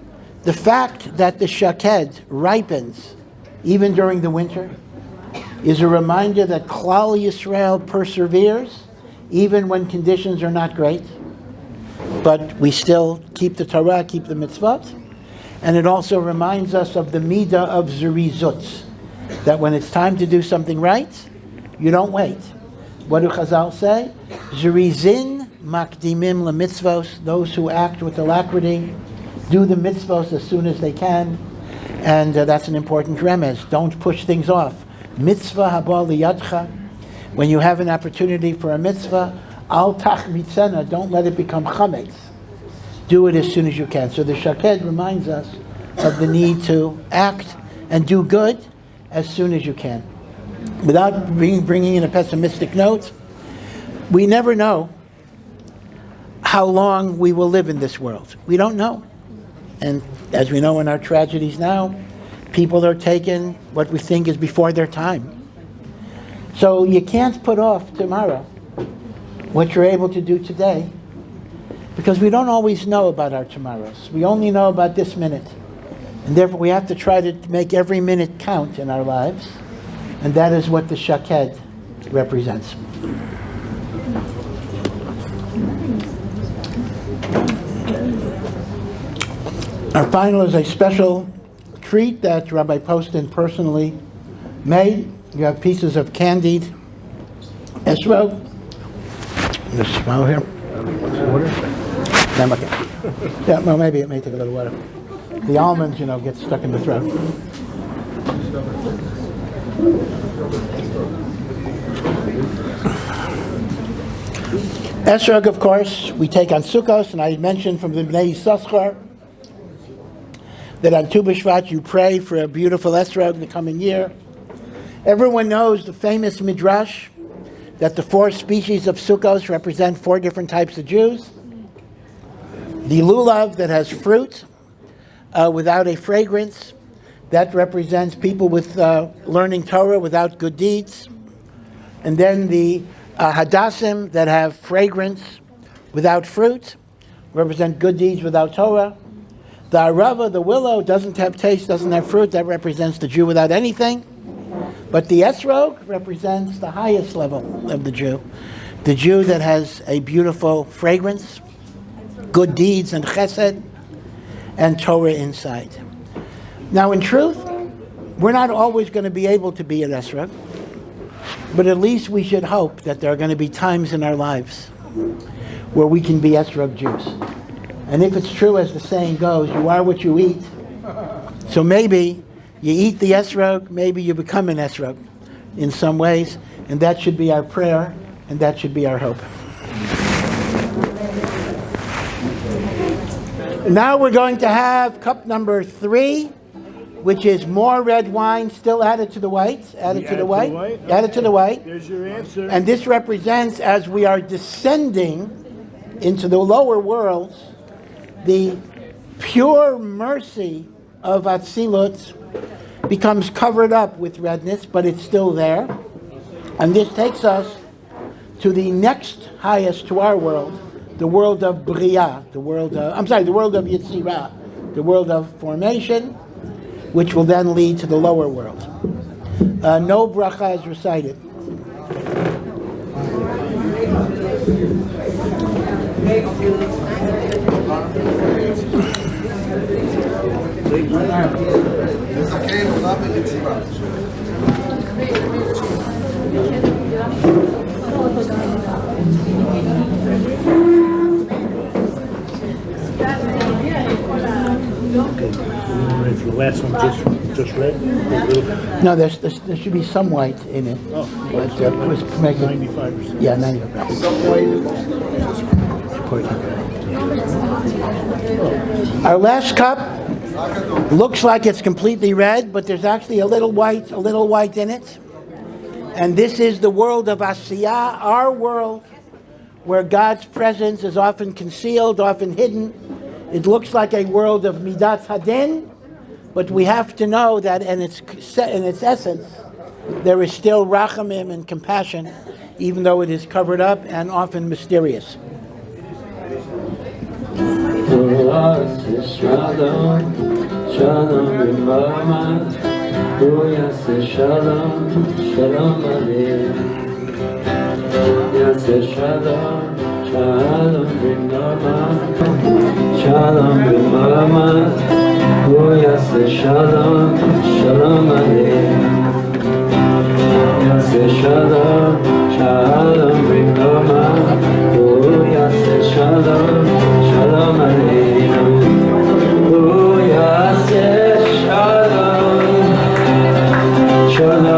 Speaker 2: the fact that the shaked ripens even during the winter is a reminder that Klal Yisrael perseveres even when conditions are not great. But we still keep the Torah, keep the mitzvot. And it also reminds us of the midah of zerizut, that when it's time to do something right, you don't wait. What do Chazal say? Zerizin makdimim lemitzvos, those who act with alacrity, do the mitzvos as soon as they can. And that's an important remez. Don't push things off. Mitzvah haba liyadcha. When you have an opportunity for a mitzvah, al tachmitzena, don't let it become chametz. Do it as soon as you can. So the shaked reminds us of the need to act and do good as soon as you can. without bringing in a pessimistic note, we never know how long we will live in this world. We don't know. And as we know in our tragedies now, people are taken what we think is before their time. So you can't put off tomorrow what you're able to do today, because we don't always know about our tomorrows. We only know about this minute. And therefore we have to try to make every minute count in our lives. And that is what the Shaked represents. Our final is a special treat that Rabbi Poston personally made. You have pieces of candied esrog. This smell here. Water? No, okay. Yeah, well, maybe it may take a little water. The almonds, get stuck in the throat. Esrog, of course, we take on Sukkos, and I mentioned from the Bnei Yisachar that on Tu B'Shvat you pray for a beautiful esrog the coming year. Everyone knows the famous midrash that the 4 species of Sukkos represent 4 different types of Jews. The lulav that has fruit without a fragrance, that represents people with learning Torah without good deeds. And then the hadassim that have fragrance without fruit, represent good deeds without Torah. The arava, the willow, doesn't have taste, doesn't have fruit, that represents the Jew without anything. But the esrog represents the highest level of the Jew that has a beautiful fragrance, good deeds and chesed, and Torah inside. Now in truth, we're not always going to be able to be an esrog, but at least we should hope that there are going to be times in our lives where we can be esrog Jews. And if it's true, as the saying goes, you are what you eat. So maybe you eat the esrog, maybe you become an esrog in some ways, and that should be our prayer, and that should be our hope. Now we're going to have cup number 3, which is more red wine still added to the white. Added to the white.
Speaker 1: There's your answer.
Speaker 2: And this represents, as we are descending into the lower worlds, the pure mercy of Atzilut becomes covered up with redness, but it's still there. And this takes us to the next highest to our world, the world of Bria, the world of Yetzirah, the world of formation, which will then lead to the lower world. No bracha is recited.
Speaker 1: The last one just read?
Speaker 2: No, there should be some white in it.
Speaker 1: Oh,
Speaker 2: But was making
Speaker 1: 95%.
Speaker 2: Yeah, 95%. Our last cup looks like it's completely red, but there's actually a little white in it. And this is the world of Asiyah, our world, where God's presence is often concealed, often hidden. It looks like a world of Midat Hadin, but we have to know that in its essence, there is still rachamim and compassion, even though it is covered up and often mysterious.
Speaker 6: Shalom b'mama, hu yaseh shalom, shalom aleichem. Yaseh shalom, shalom b'mama, hu yaseh shalom, shalom aleichem. Hu yaseh shalom, shalom aleichem. Shalom.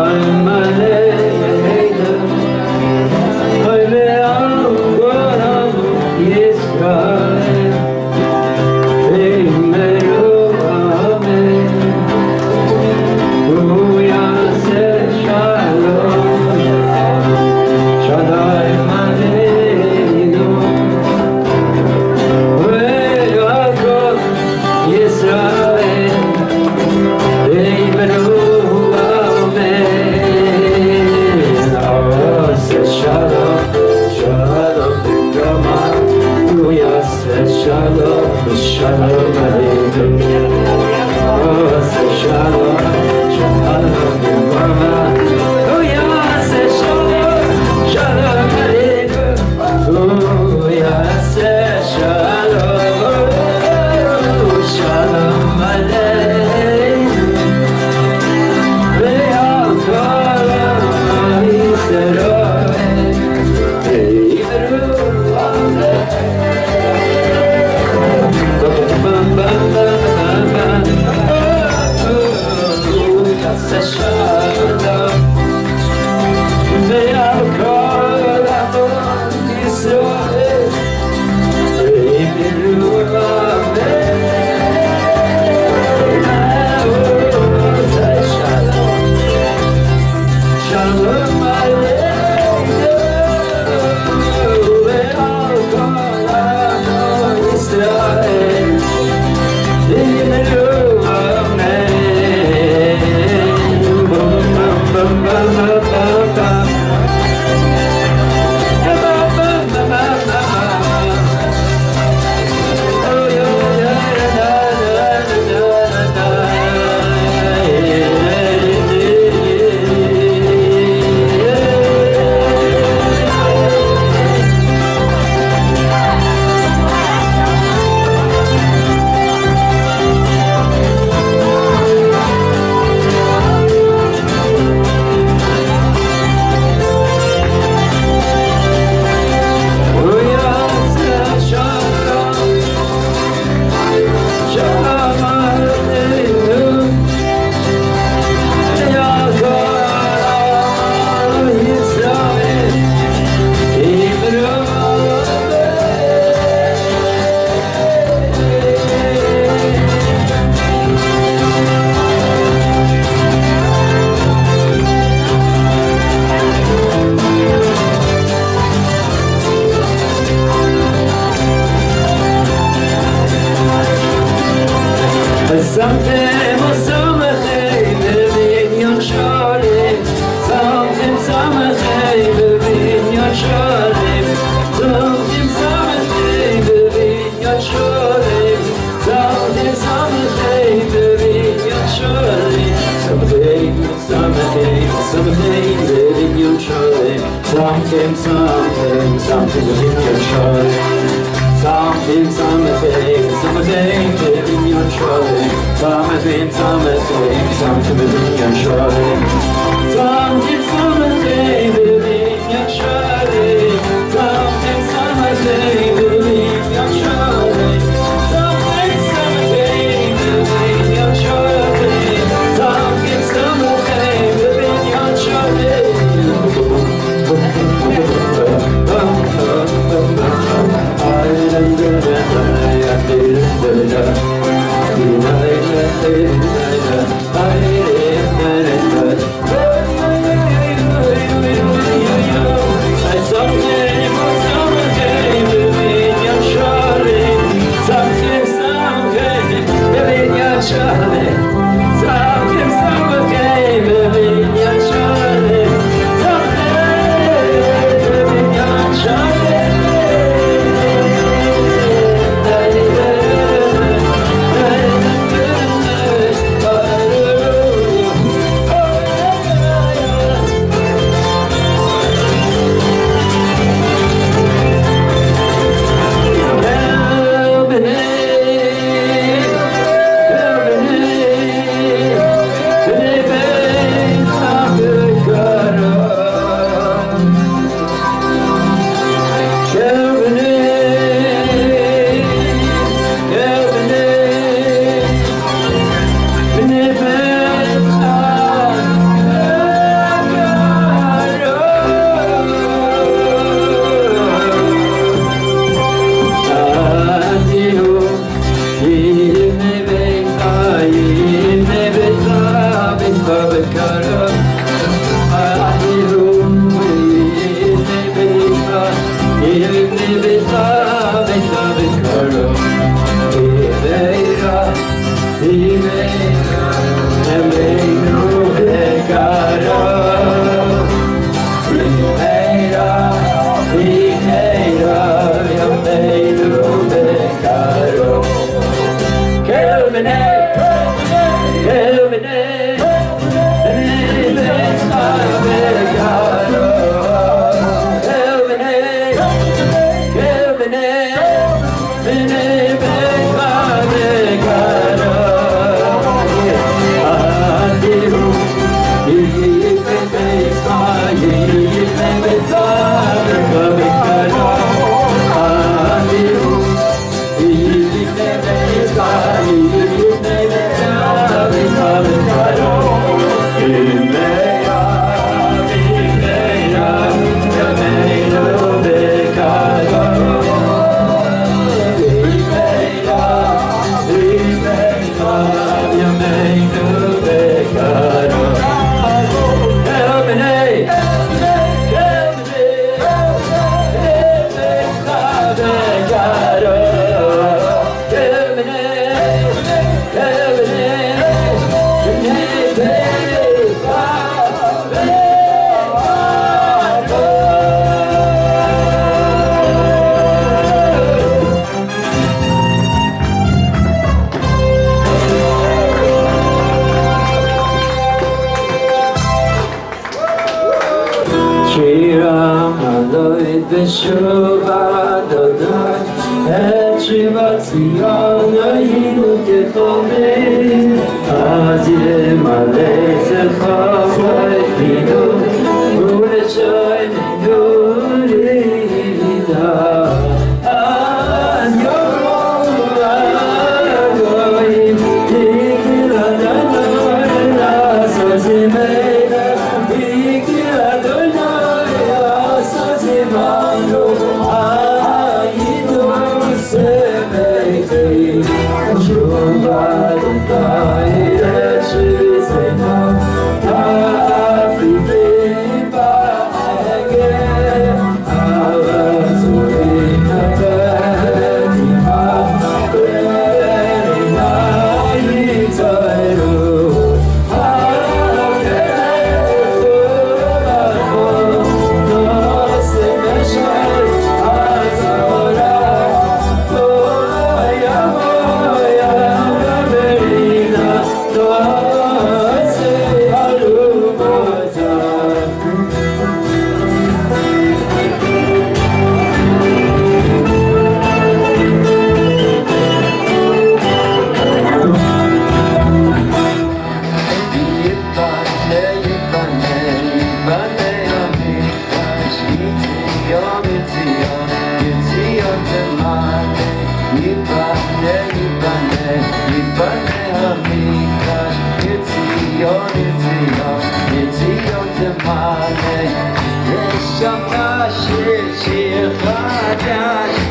Speaker 6: something living your choice. Something living your choice. Something living your choice. Something living your choice. Something living your choice. Something living your choice.
Speaker 7: Shubha Dutta Ira Shri Sena
Speaker 6: למעלה, נשמה שיר חדש